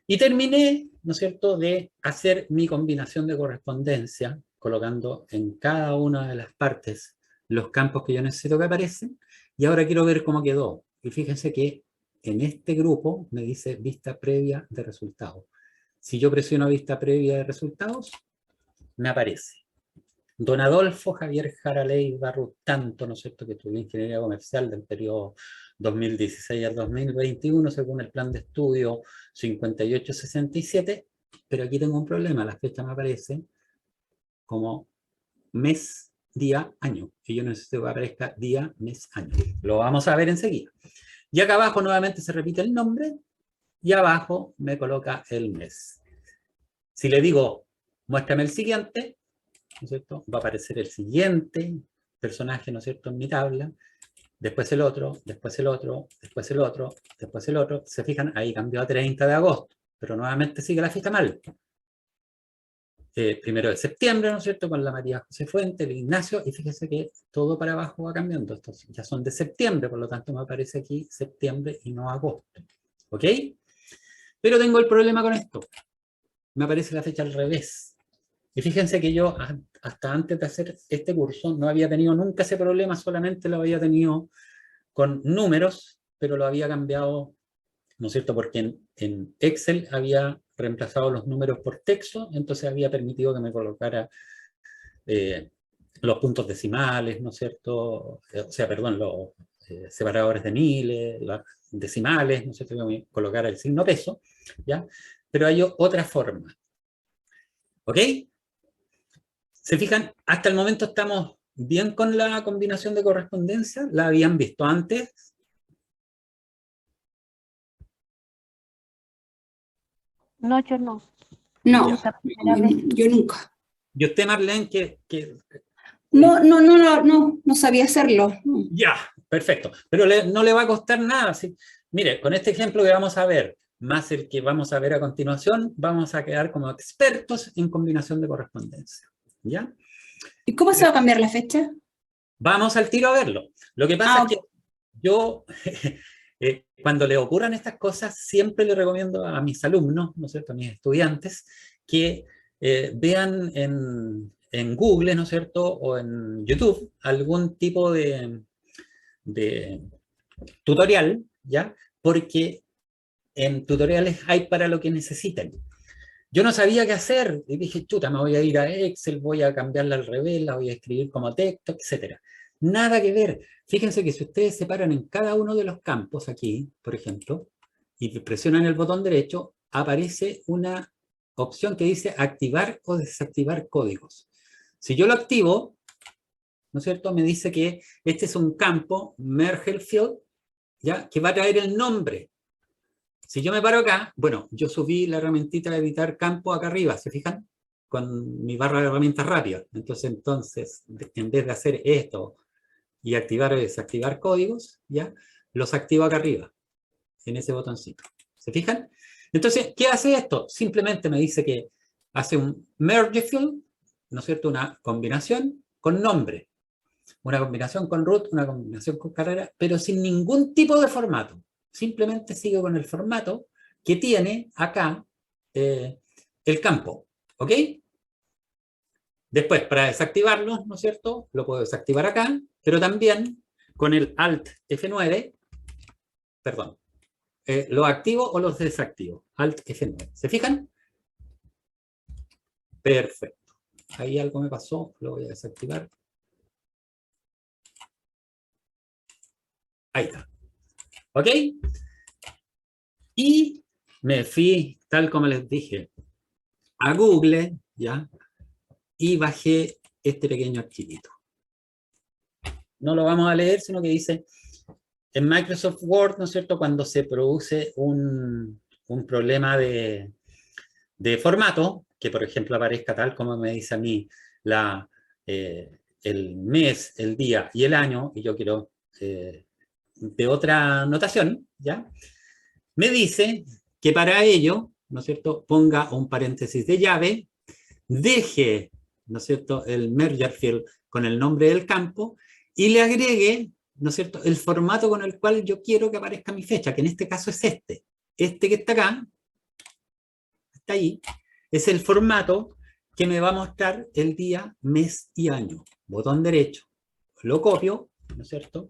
Y terminé, ¿no es cierto?, de hacer mi combinación de correspondencia, colocando en cada una de las partes los campos que yo necesito que aparecen. Y ahora quiero ver cómo quedó. Y fíjense que en este grupo me dice vista previa de resultados. Si yo presiono vista previa de resultados, me aparece. Don Adolfo Javier Jara Leiva Tanto, ¿no es cierto?, que estudió ingeniería comercial del periodo 2016 al 2021, según el plan de estudio 5867, pero aquí tengo un problema, la fecha me aparece como mes, día, año, y yo necesito que aparezca día, mes, año. Lo vamos a ver enseguida. Y acá abajo nuevamente se repite el nombre, y abajo me coloca el mes. Si le digo, muéstrame el siguiente, ¿no es cierto?, va a aparecer el siguiente personaje, ¿no es cierto?, en mi tabla, después el otro, después el otro, después el otro, después el otro. Se fijan, ahí cambió a 30 de agosto, pero nuevamente sigue la fiesta mal. Primero de septiembre, ¿no es cierto?, con la María José Fuente, el Ignacio, y fíjense que todo para abajo va cambiando. Estos ya son de septiembre, por lo tanto me aparece aquí septiembre y no agosto. ¿Ok? Pero tengo el problema con esto. Me aparece la fecha al revés. Y fíjense que yo, hasta antes de hacer este curso, no había tenido nunca ese problema, solamente lo había tenido con números, pero lo había cambiado, ¿no es cierto?, porque en Excel había reemplazado los números por texto, entonces había permitido que me colocara los puntos decimales, ¿no es cierto?, o sea, perdón, los separadores de miles, las decimales, ¿no es cierto?, que me colocara el signo peso, ¿ya? Pero hay otra forma. ¿Ok? ¿Se fijan? Hasta el momento estamos bien con la combinación de correspondencia. ¿La habían visto antes? No, yo no. No, Es la primera vez. yo nunca. ¿Y usted, Marlene, que No sabía hacerlo. No. ya, perfecto. Pero no le va a costar nada. ¿Sí? Mire, con este ejemplo que vamos a ver, más el que vamos a ver a continuación, vamos a quedar como expertos en combinación de correspondencia. ¿Ya? ¿Y cómo se va a cambiar la fecha? Vamos al tiro a verlo. Lo que pasa es que yo, cuando le ocurran estas cosas, siempre le recomiendo a mis alumnos, ¿no es cierto?, a mis estudiantes, que vean en Google, ¿no es cierto?, o en YouTube, algún tipo de tutorial, ¿ya? Porque en tutoriales hay para lo que necesiten. Yo no sabía qué hacer, y dije, chuta, me voy a ir a Excel, voy a cambiarla al revés, la voy a escribir como texto, etc. Nada que ver. Fíjense que si ustedes se paran en cada uno de los campos aquí, por ejemplo, y presionan el botón derecho, aparece una opción que dice activar o desactivar códigos. Si yo lo activo, ¿no es cierto?, me dice que este es un campo, Merge Field, ¿ya?, que va a traer el nombre. Si yo me paro acá, bueno, yo subí la herramientita de editar campo acá arriba, ¿se fijan? Con mi barra de herramientas rápidas. Entonces, en vez de hacer esto y activar o desactivar códigos, ¿ya?, los activo acá arriba, en ese botoncito. ¿Se fijan? Entonces, ¿qué hace esto? Simplemente me dice que hace un merge field, ¿no es cierto?, una combinación con nombre. Una combinación con root, una combinación con carrera, pero sin ningún tipo de formato. Simplemente sigue con el formato que tiene acá el campo. ¿Ok? Después, para desactivarlo, ¿no es cierto?, lo puedo desactivar acá, pero también con el Alt F9, perdón, ¿los activo o los desactivo? Alt F9. ¿Se fijan? Perfecto. Ahí algo me pasó, lo voy a desactivar. Ahí está. ¿Ok? Y me fui, tal como les dije, a Google, ¿ya? Y bajé este pequeño archivito. No lo vamos a leer, sino que dice, en Microsoft Word, ¿no es cierto?, cuando se produce un problema de formato, que por ejemplo aparezca tal como me dice a mí el mes, el día y el año, y yo quiero de otra notación, ¿ya? Me dice que para ello, ¿no es cierto?, ponga un paréntesis de llave, deje, ¿no es cierto?, el merger field con el nombre del campo y le agregue, ¿no es cierto?, el formato con el cual yo quiero que aparezca mi fecha, que en este caso es este. Este que está acá, está ahí, es el formato que me va a mostrar el día, mes y año. Botón derecho, lo copio, ¿no es cierto?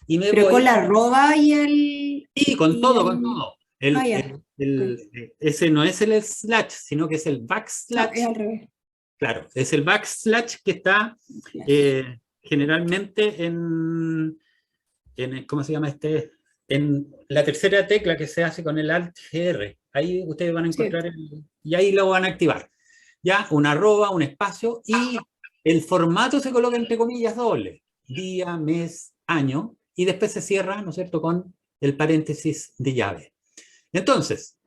Y me Pero voy... con la arroba y el... Sí, con y todo, el- con todo. ya. Ese no es el slash, sino que es el No, backslash. es al revés. Claro, es el backslash que está generalmente en, ¿cómo se llama este? En la tercera tecla que se hace con el Alt-GR. Ahí ustedes van a encontrar, y ahí lo van a activar. Ya, una arroba, un espacio, y el formato se coloca entre comillas doble. Día, mes, año, y después se cierra, ¿no es cierto?, con el paréntesis de llave. Entonces,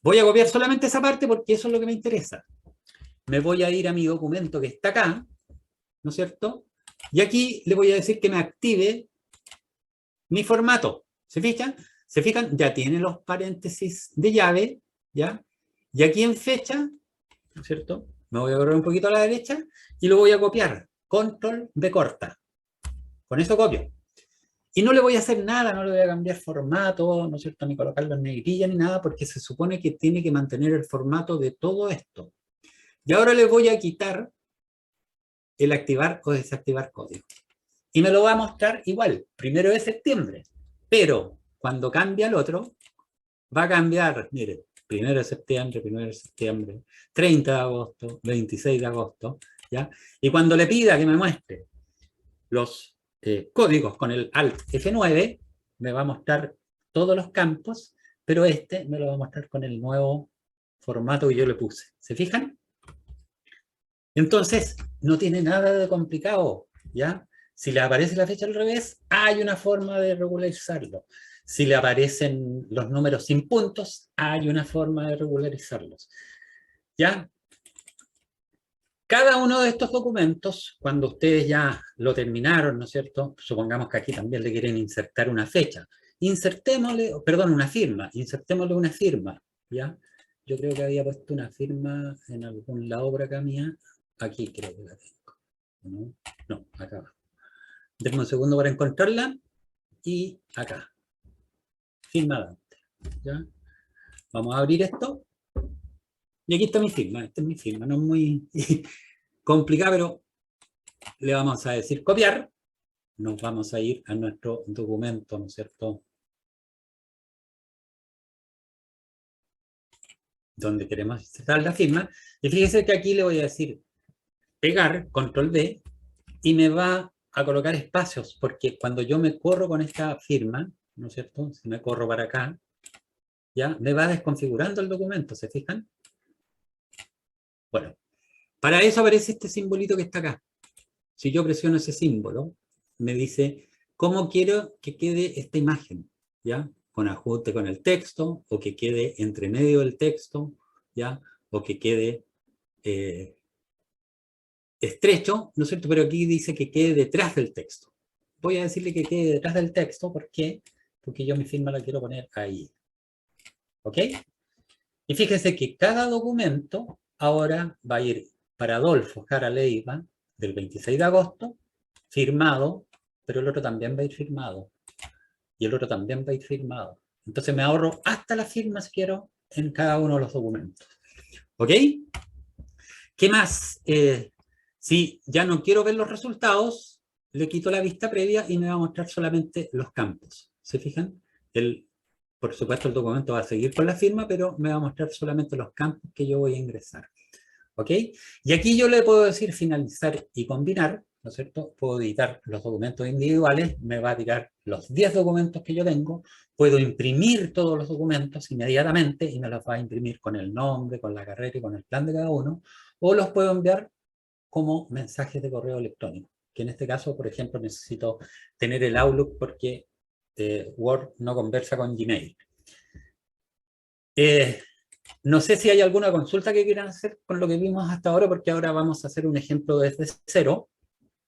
voy a copiar solamente esa parte porque eso es lo que me interesa. Me voy a ir a mi documento que está acá, ¿no es cierto? Y aquí le voy a decir que me active mi formato. ¿Se fijan? ¿Se fijan? Ya tiene los paréntesis de llave, ¿ya? Y aquí en fecha, ¿no es cierto? Me voy a correr un poquito a la derecha y lo voy a copiar. Control V corta. Con eso copio. Y no le voy a hacer nada, no le voy a cambiar formato, ¿no es cierto? Ni colocarlo en negrilla ni nada, porque se supone que tiene que mantener el formato de todo esto. Y ahora le voy a quitar el activar o desactivar código. Y me lo va a mostrar igual, 1 de septiembre. Pero cuando cambia el otro, va a cambiar, mire, 1 de septiembre, 1 de septiembre, 30 de agosto, 26 de agosto, ¿ya? Y cuando le pida que me muestre los códigos con el Alt F9, me va a mostrar todos los campos, pero este me lo va a mostrar con el nuevo formato que yo le puse. ¿Se fijan? Entonces, no tiene nada de complicado, ¿ya? Si le aparece la fecha al revés, hay una forma de regularizarlo. Si le aparecen los números sin puntos, hay una forma de regularizarlos, ¿ya? Cada uno de estos documentos, cuando ustedes ya lo terminaron, ¿no es cierto? Supongamos que aquí también le quieren insertar una fecha. Insertémosle, perdón, una firma. Insertémosle una firma, ¿ya? Yo creo que había puesto una firma en algún lado por acá mía. Aquí creo que la tengo. ¿No? No, acá va. Denme un segundo para encontrarla. Y acá. Firma Dante. ¿Ya? Vamos a abrir esto. Y aquí está mi firma. Esta es mi firma. No es muy complicada, pero le vamos a decir copiar. Nos vamos a ir a nuestro documento, ¿no es cierto? Donde queremos insertar la firma. Y fíjese que aquí le voy a decir pegar, control V, y me va a colocar espacios, porque cuando yo me corro con esta firma, ¿no es cierto? Si me corro para acá, ya me va desconfigurando el documento, ¿se fijan? Bueno, para eso aparece este simbolito que está acá. Si yo presiono ese símbolo, me dice cómo quiero que quede esta imagen, ¿ya? Con ajuste con el texto, o que quede entre medio del texto, ¿ya? O que quede estrecho, ¿no es cierto? Pero aquí dice que quede detrás del texto. Voy a decirle que quede detrás del texto, ¿por qué? Porque yo mi firma la quiero poner ahí. ¿Ok? Y fíjese que cada documento ahora va a ir para Adolfo Jara Leiva, del 26 de agosto, firmado, pero el otro también va a ir firmado. Y el otro también va a ir firmado. Entonces me ahorro hasta la firma, si quiero, en cada uno de los documentos. ¿Ok? ¿Qué más? Si ya no quiero ver los resultados, le quito la vista previa y me va a mostrar solamente los campos. ¿Se fijan? Por supuesto, el documento va a seguir con la firma, pero me va a mostrar solamente los campos que yo voy a ingresar. ¿Ok? Y aquí yo le puedo decir finalizar y combinar, ¿no es cierto? Puedo editar los documentos individuales, me va a tirar los 10 documentos que yo tengo, puedo imprimir todos los documentos inmediatamente y me los va a imprimir con el nombre, con la carrera y con el plan de cada uno, o los puedo enviar como mensajes de correo electrónico, que en este caso, por ejemplo, necesito tener el Outlook porque Word no conversa con Gmail. No sé si hay alguna consulta que quieran hacer con lo que vimos hasta ahora, porque ahora vamos a hacer un ejemplo desde cero,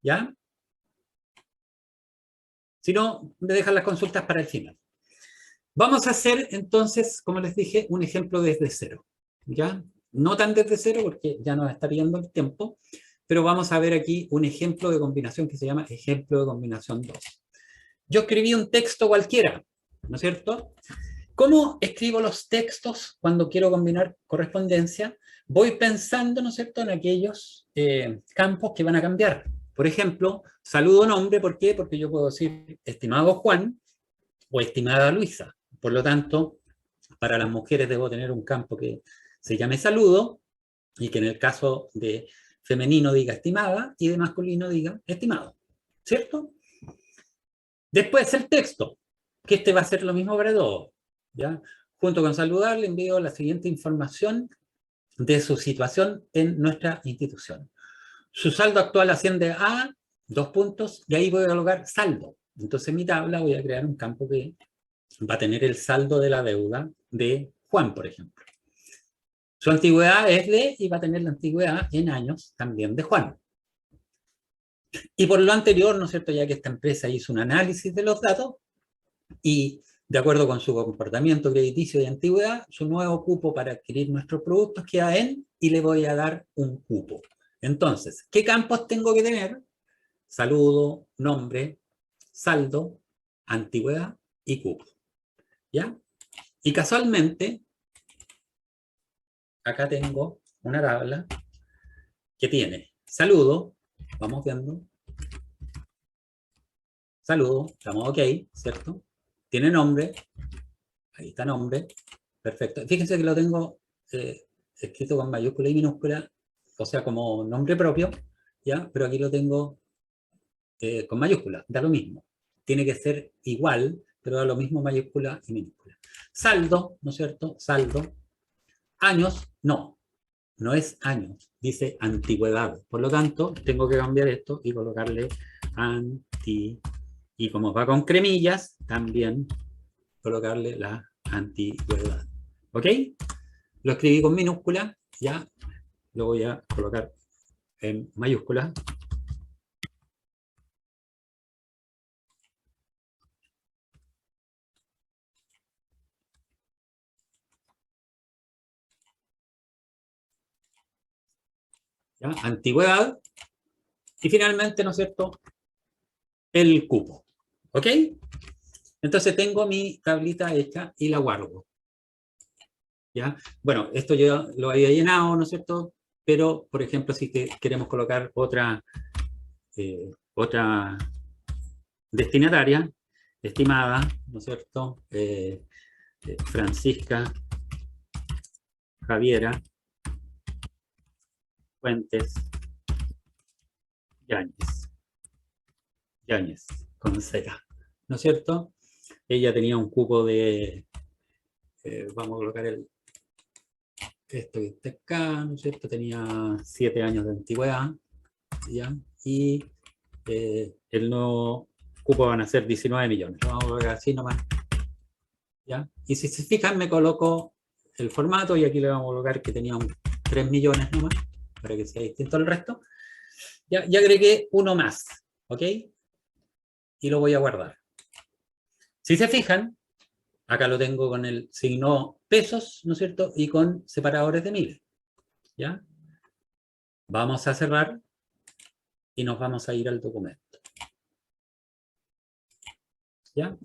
¿ya? Si no, me dejan las consultas para el final. Vamos a hacer, entonces, como les dije, un ejemplo desde cero, ¿ya? No tan desde cero, porque ya nos está pidiendo el tiempo, pero vamos a ver aquí un ejemplo de combinación que se llama ejemplo de combinación 2. Yo escribí un texto cualquiera, ¿no es cierto? ¿Cómo escribo los textos cuando quiero combinar correspondencia? Voy pensando, ¿no es cierto?, en aquellos campos que van a cambiar. Por ejemplo, saludo nombre, ¿por qué? Porque yo puedo decir estimado Juan o estimada Luisa. Por lo tanto, para las mujeres debo tener un campo que se llame saludo y que en el caso de femenino diga estimada y de masculino diga estimado, ¿cierto? Después el texto, que este va a ser lo mismo para todos, ¿ya? Junto con saludar le envío la siguiente información de su situación en nuestra institución. Su saldo actual asciende a 2 puntos y ahí voy a colocar saldo. Entonces en mi tabla voy a crear un campo que va a tener el saldo de la deuda de Juan, por ejemplo. Su antigüedad es de, y va a tener la antigüedad en años también de Juan. Y por lo anterior, ¿no es cierto?, ya que esta empresa hizo un análisis de los datos y de acuerdo con su comportamiento crediticio y antigüedad, su nuevo cupo para adquirir nuestros productos queda en, y le voy a dar un cupo. Entonces, ¿qué campos tengo que tener? Saludo, nombre, saldo, antigüedad y cupo. ¿Ya? Y casualmente, acá tengo una tabla que tiene saludo, vamos viendo, saludo, estamos ok, ¿cierto? Tiene nombre, ahí está nombre, perfecto. Fíjense que lo tengo escrito con mayúscula y minúscula, o sea, como nombre propio, ¿ya? Pero aquí lo tengo con mayúscula, da lo mismo. Tiene que ser igual, pero da lo mismo mayúscula y minúscula. Saldo, ¿no es cierto? Saldo. Años, no es años, dice antigüedad. Por lo tanto, tengo que cambiar esto y colocarle y como va con cremillas, también colocarle la antigüedad. ¿Ok? Lo escribí con minúscula, ya lo voy a colocar en mayúscula. ¿Ya? Antigüedad. Y finalmente, ¿no es cierto?, el cupo. ¿Ok? Entonces tengo mi tablita hecha y la guardo. ¿Ya? Bueno, esto yo lo había llenado, ¿no es cierto? Pero, por ejemplo, si queremos colocar otra destinataria, estimada, ¿no es cierto? Francisca Javiera Fuentes Yáñez, con Z, ¿no es cierto? Ella tenía un cupo de, vamos a colocar esto que está acá, ¿no es cierto? Tenía 7 años de antigüedad, ¿ya? Y el nuevo cupo van a ser 19 millones. Vamos a colocar así nomás, ¿ya? Y si se fijan, me coloco el formato y aquí le vamos a colocar que tenía 3 millones nomás, para que sea distinto al resto. Ya, y agregué uno más, ¿ok? Y lo voy a guardar. Si se fijan, acá lo tengo con el signo pesos, ¿no es cierto? Y con separadores de miles, ¿ya? Vamos a cerrar y nos vamos a ir al documento, ¿ya?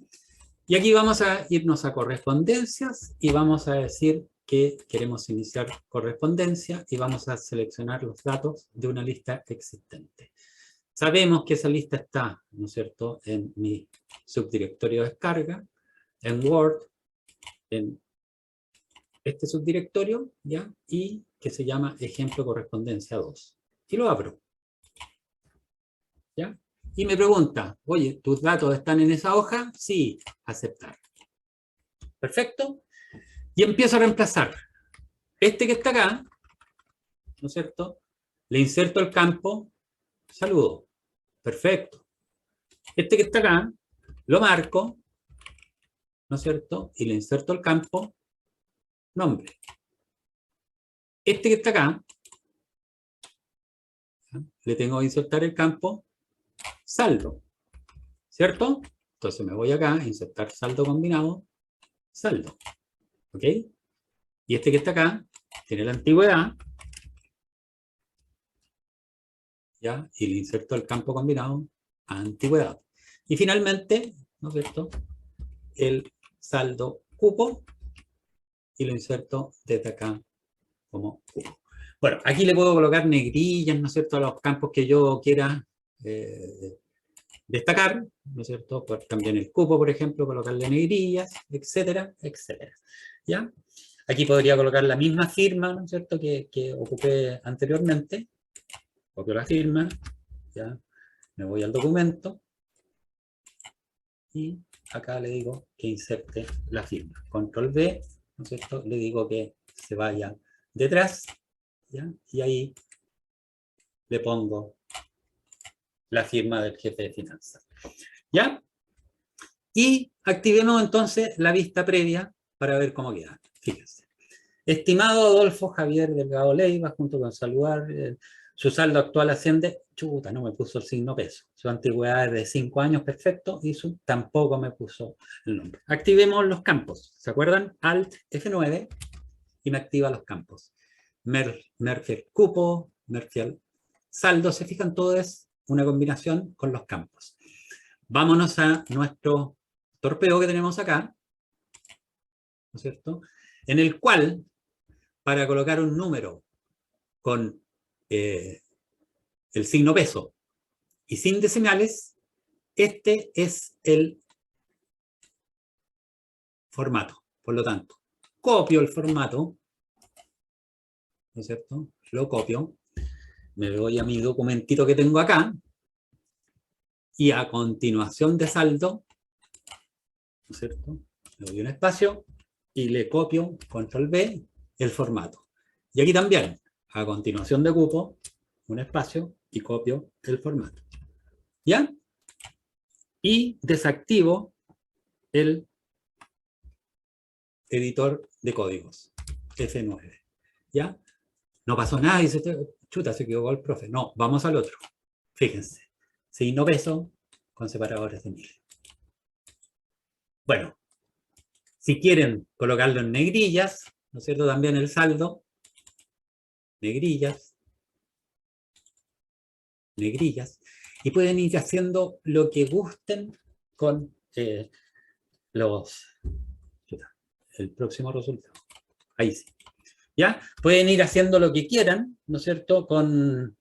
Y aquí vamos a irnos a correspondencias y vamos a decir que queremos iniciar correspondencia y vamos a seleccionar los datos de una lista existente. Sabemos que esa lista está, ¿no es cierto?, en mi subdirectorio de descarga, en Word, en este subdirectorio, ¿ya? Y que se llama ejemplo correspondencia 2. Y lo abro. ¿ya? Y me pregunta, oye, ¿tus datos están en esa hoja? Sí, aceptar. Perfecto. Y empiezo a reemplazar. Este que está acá, ¿no es cierto? Le inserto el campo saludo. Perfecto. Este que está acá, lo marco, ¿no es cierto? Y le inserto el campo nombre. Este que está acá, le tengo que insertar el campo saldo, ¿cierto? Entonces me voy acá, insertar saldo combinado, saldo, ¿ok? Y este que está acá, tiene la antigüedad, ¿ya? Y le inserto el campo combinado, antigüedad. Y finalmente, ¿no es cierto? El saldo cupo, y lo inserto desde acá como cupo. Bueno, aquí le puedo colocar negrillas, ¿no es cierto?, a los campos que yo quiera destacar, ¿no es cierto? Por, también el cupo, por ejemplo, colocarle negrillas, etcétera, etcétera. ¿Ya? Aquí podría colocar la misma firma, ¿no es cierto?, que ocupé anteriormente. Copio la firma, ¿ya? Me voy al documento y acá le digo que inserte la firma. Control V, ¿no es cierto? Le digo que se vaya detrás, ¿ya? Y ahí le pongo la firma del jefe de finanzas. ¿Ya? Y activemos entonces la vista previa para ver cómo queda. Fíjense. Estimado Adolfo Javier Delgado Leiva, junto con saludar, su saldo actual asciende, chuta, no me puso el signo peso. Su antigüedad es de 5 años, perfecto, y su tampoco me puso el nombre. Activemos los campos. ¿Se acuerdan? Alt F9 y me activa los campos. Merfiel cupo, Merfiel saldo, se fijan, todo es una combinación con los campos. Vámonos a nuestro torpeo que tenemos acá, ¿no es cierto? En el cual, para colocar un número con el signo peso y sin decimales, este es el formato. Por lo tanto, copio el formato, ¿no es cierto? Lo copio, me voy a mi documentito que tengo acá, y a continuación de saldo, ¿no es cierto? Le doy un espacio y le copio, control V, el formato. Y aquí también, a continuación de cupo, un espacio y copio el formato. ¿Ya? Y desactivo el editor de códigos, F9. ¿Ya? No pasó nada y chuta, se equivocó el profe. No, vamos al otro. Fíjense. Signo peso con separadores de miles. Bueno, si quieren colocarlo en negrillas, ¿no es cierto? También el saldo, negrillas, negrillas, y pueden ir haciendo lo que gusten con el próximo resultado. Ahí sí. ¿Ya? Pueden ir haciendo lo que quieran, ¿no es cierto? Con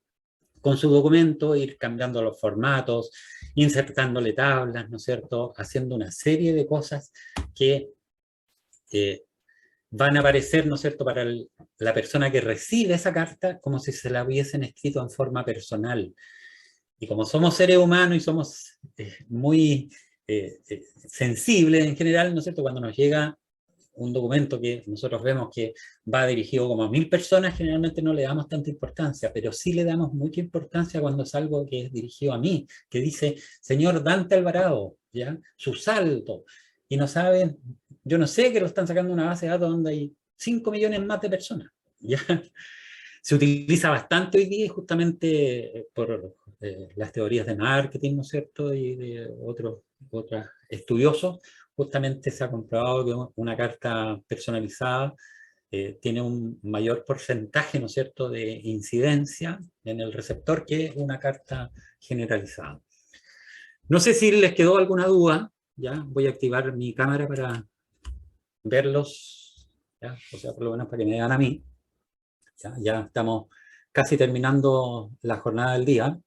su documento, ir cambiando los formatos, insertándole tablas, ¿no es cierto? Haciendo una serie de cosas que van a aparecer, ¿no es cierto?, para la persona que recibe esa carta, como si se la hubiesen escrito en forma personal. Y como somos seres humanos y somos muy sensibles en general, ¿no es cierto?, cuando nos llega un documento que nosotros vemos que va dirigido como a 1000 personas, generalmente no le damos tanta importancia, pero sí le damos mucha importancia cuando es algo que es dirigido a mí, que dice, señor Dante Alvarado, ¿ya? Su saldo, y no saben, yo no sé que lo están sacando de una base de datos donde hay 5 millones más de personas, ¿ya? Se utiliza bastante hoy día justamente por las teorías de marketing, ¿no es cierto?, y de otros estudiosos. Justamente se ha comprobado que una carta personalizada tiene un mayor porcentaje, ¿no es cierto?, de incidencia en el receptor que una carta generalizada. No sé si les quedó alguna duda, ¿ya? Voy a activar mi cámara para verlos, ¿ya? O sea, por lo menos para que me vean a mí. Ya estamos casi terminando la jornada del día.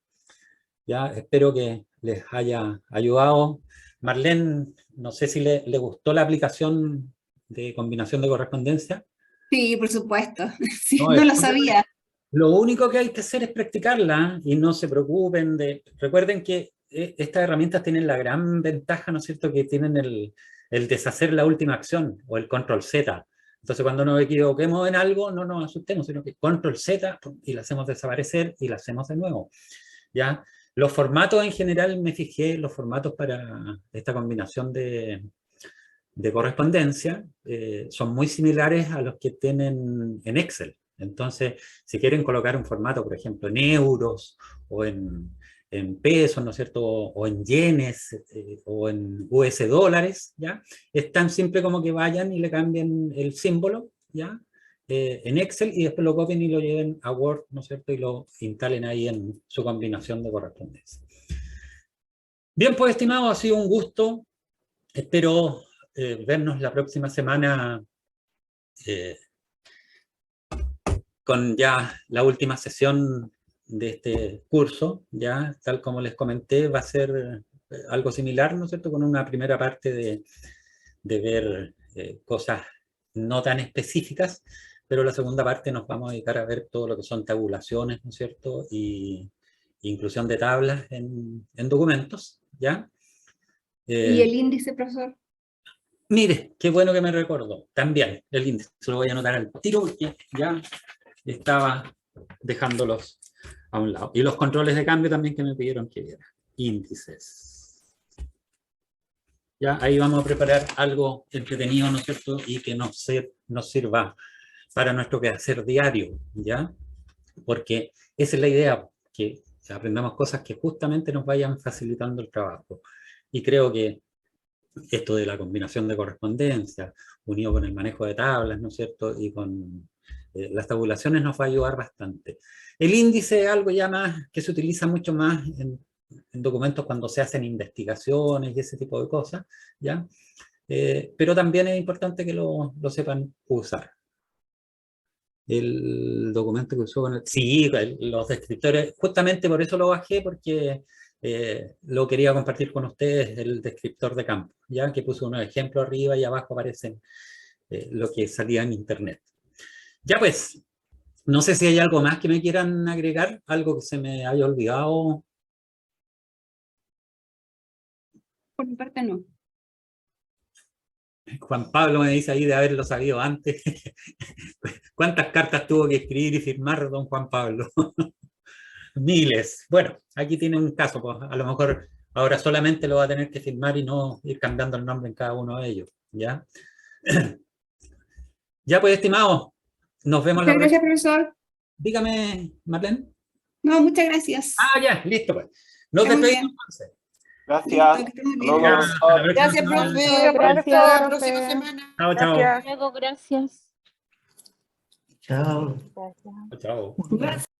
Ya espero que les haya ayudado. Marlene, no sé si le gustó la aplicación de combinación de correspondencia. Sí, por supuesto. Sí, No, no lo sabía. Lo único que hay que hacer es practicarla y no se preocupen de... Recuerden que estas herramientas tienen la gran ventaja, ¿no es cierto?, que tienen el deshacer la última acción o el control Z. Entonces, cuando nos equivoquemos en algo, no nos asustemos, sino que control Z y la hacemos desaparecer y la hacemos de nuevo. ¿Ya? Los formatos en general, me fijé, los formatos para esta combinación de correspondencia son muy similares a los que tienen en Excel. Entonces, si quieren colocar un formato, por ejemplo, en euros o en pesos, ¿no es cierto?, o en yenes o en US dólares, ¿ya? Es tan simple como que vayan y le cambien el símbolo, ¿ya? En Excel y después lo copien y lo lleven a Word, ¿no es cierto?, y lo instalen ahí en su combinación de correspondencia. Bien, pues, estimados, ha sido un gusto. Espero vernos la próxima semana con ya la última sesión de este curso, ya tal como les comenté, va a ser algo similar, ¿no es cierto?, con una primera parte de ver cosas no tan específicas, pero la segunda parte nos vamos a dedicar a ver todo lo que son tabulaciones, ¿no es cierto?, y inclusión de tablas en documentos, ¿ya? ¿Y el índice, profesor? Mire, qué bueno que me recordó. También el índice, se lo voy a anotar al tiro porque ya estaba dejándolos a un lado. Y los controles de cambio también que me pidieron que viera. Índices. Ya, ahí vamos a preparar algo entretenido, ¿no es cierto? Y que nos sirva para nuestro quehacer diario, ¿ya? Porque esa es la idea, que aprendamos cosas que justamente nos vayan facilitando el trabajo. Y creo que esto de la combinación de correspondencia, unido con el manejo de tablas, ¿no es cierto?, y con las tabulaciones nos va a ayudar bastante. El índice es algo ya más, que se utiliza mucho más en documentos cuando se hacen investigaciones y ese tipo de cosas, ¿ya? Pero también es importante que lo sepan usar. El documento que usó con el... Sí, los descriptores, justamente por eso lo bajé, porque lo quería compartir con ustedes, el descriptor de campo, ya que puse unos ejemplos arriba y abajo aparecen lo que salía en internet. Ya pues, no sé si hay algo más que me quieran agregar, algo que se me haya olvidado. Por mi parte no. Juan Pablo me dice ahí de haberlo sabido antes. ¿Cuántas cartas tuvo que escribir y firmar don Juan Pablo? Miles. Bueno, aquí tiene un caso, pues a lo mejor ahora solamente lo va a tener que firmar y no ir cambiando el nombre en cada uno de ellos, ¿ya? Ya pues, estimados, nos vemos la Muchas próxima. gracias, profesor. Dígame, Marlene. No, muchas gracias. Ah, ya, listo pues. Nos Está muy despedimos bien. entonces. Gracias. Listo, que estén muy Hasta bien. luego, Ya, hasta la profesor. próxima Gracias, semana. profe. Gracias, Hasta la profe. próxima semana. Chao, chao. Gracias. Luego, gracias. Chao. Gracias. Chao. Gracias.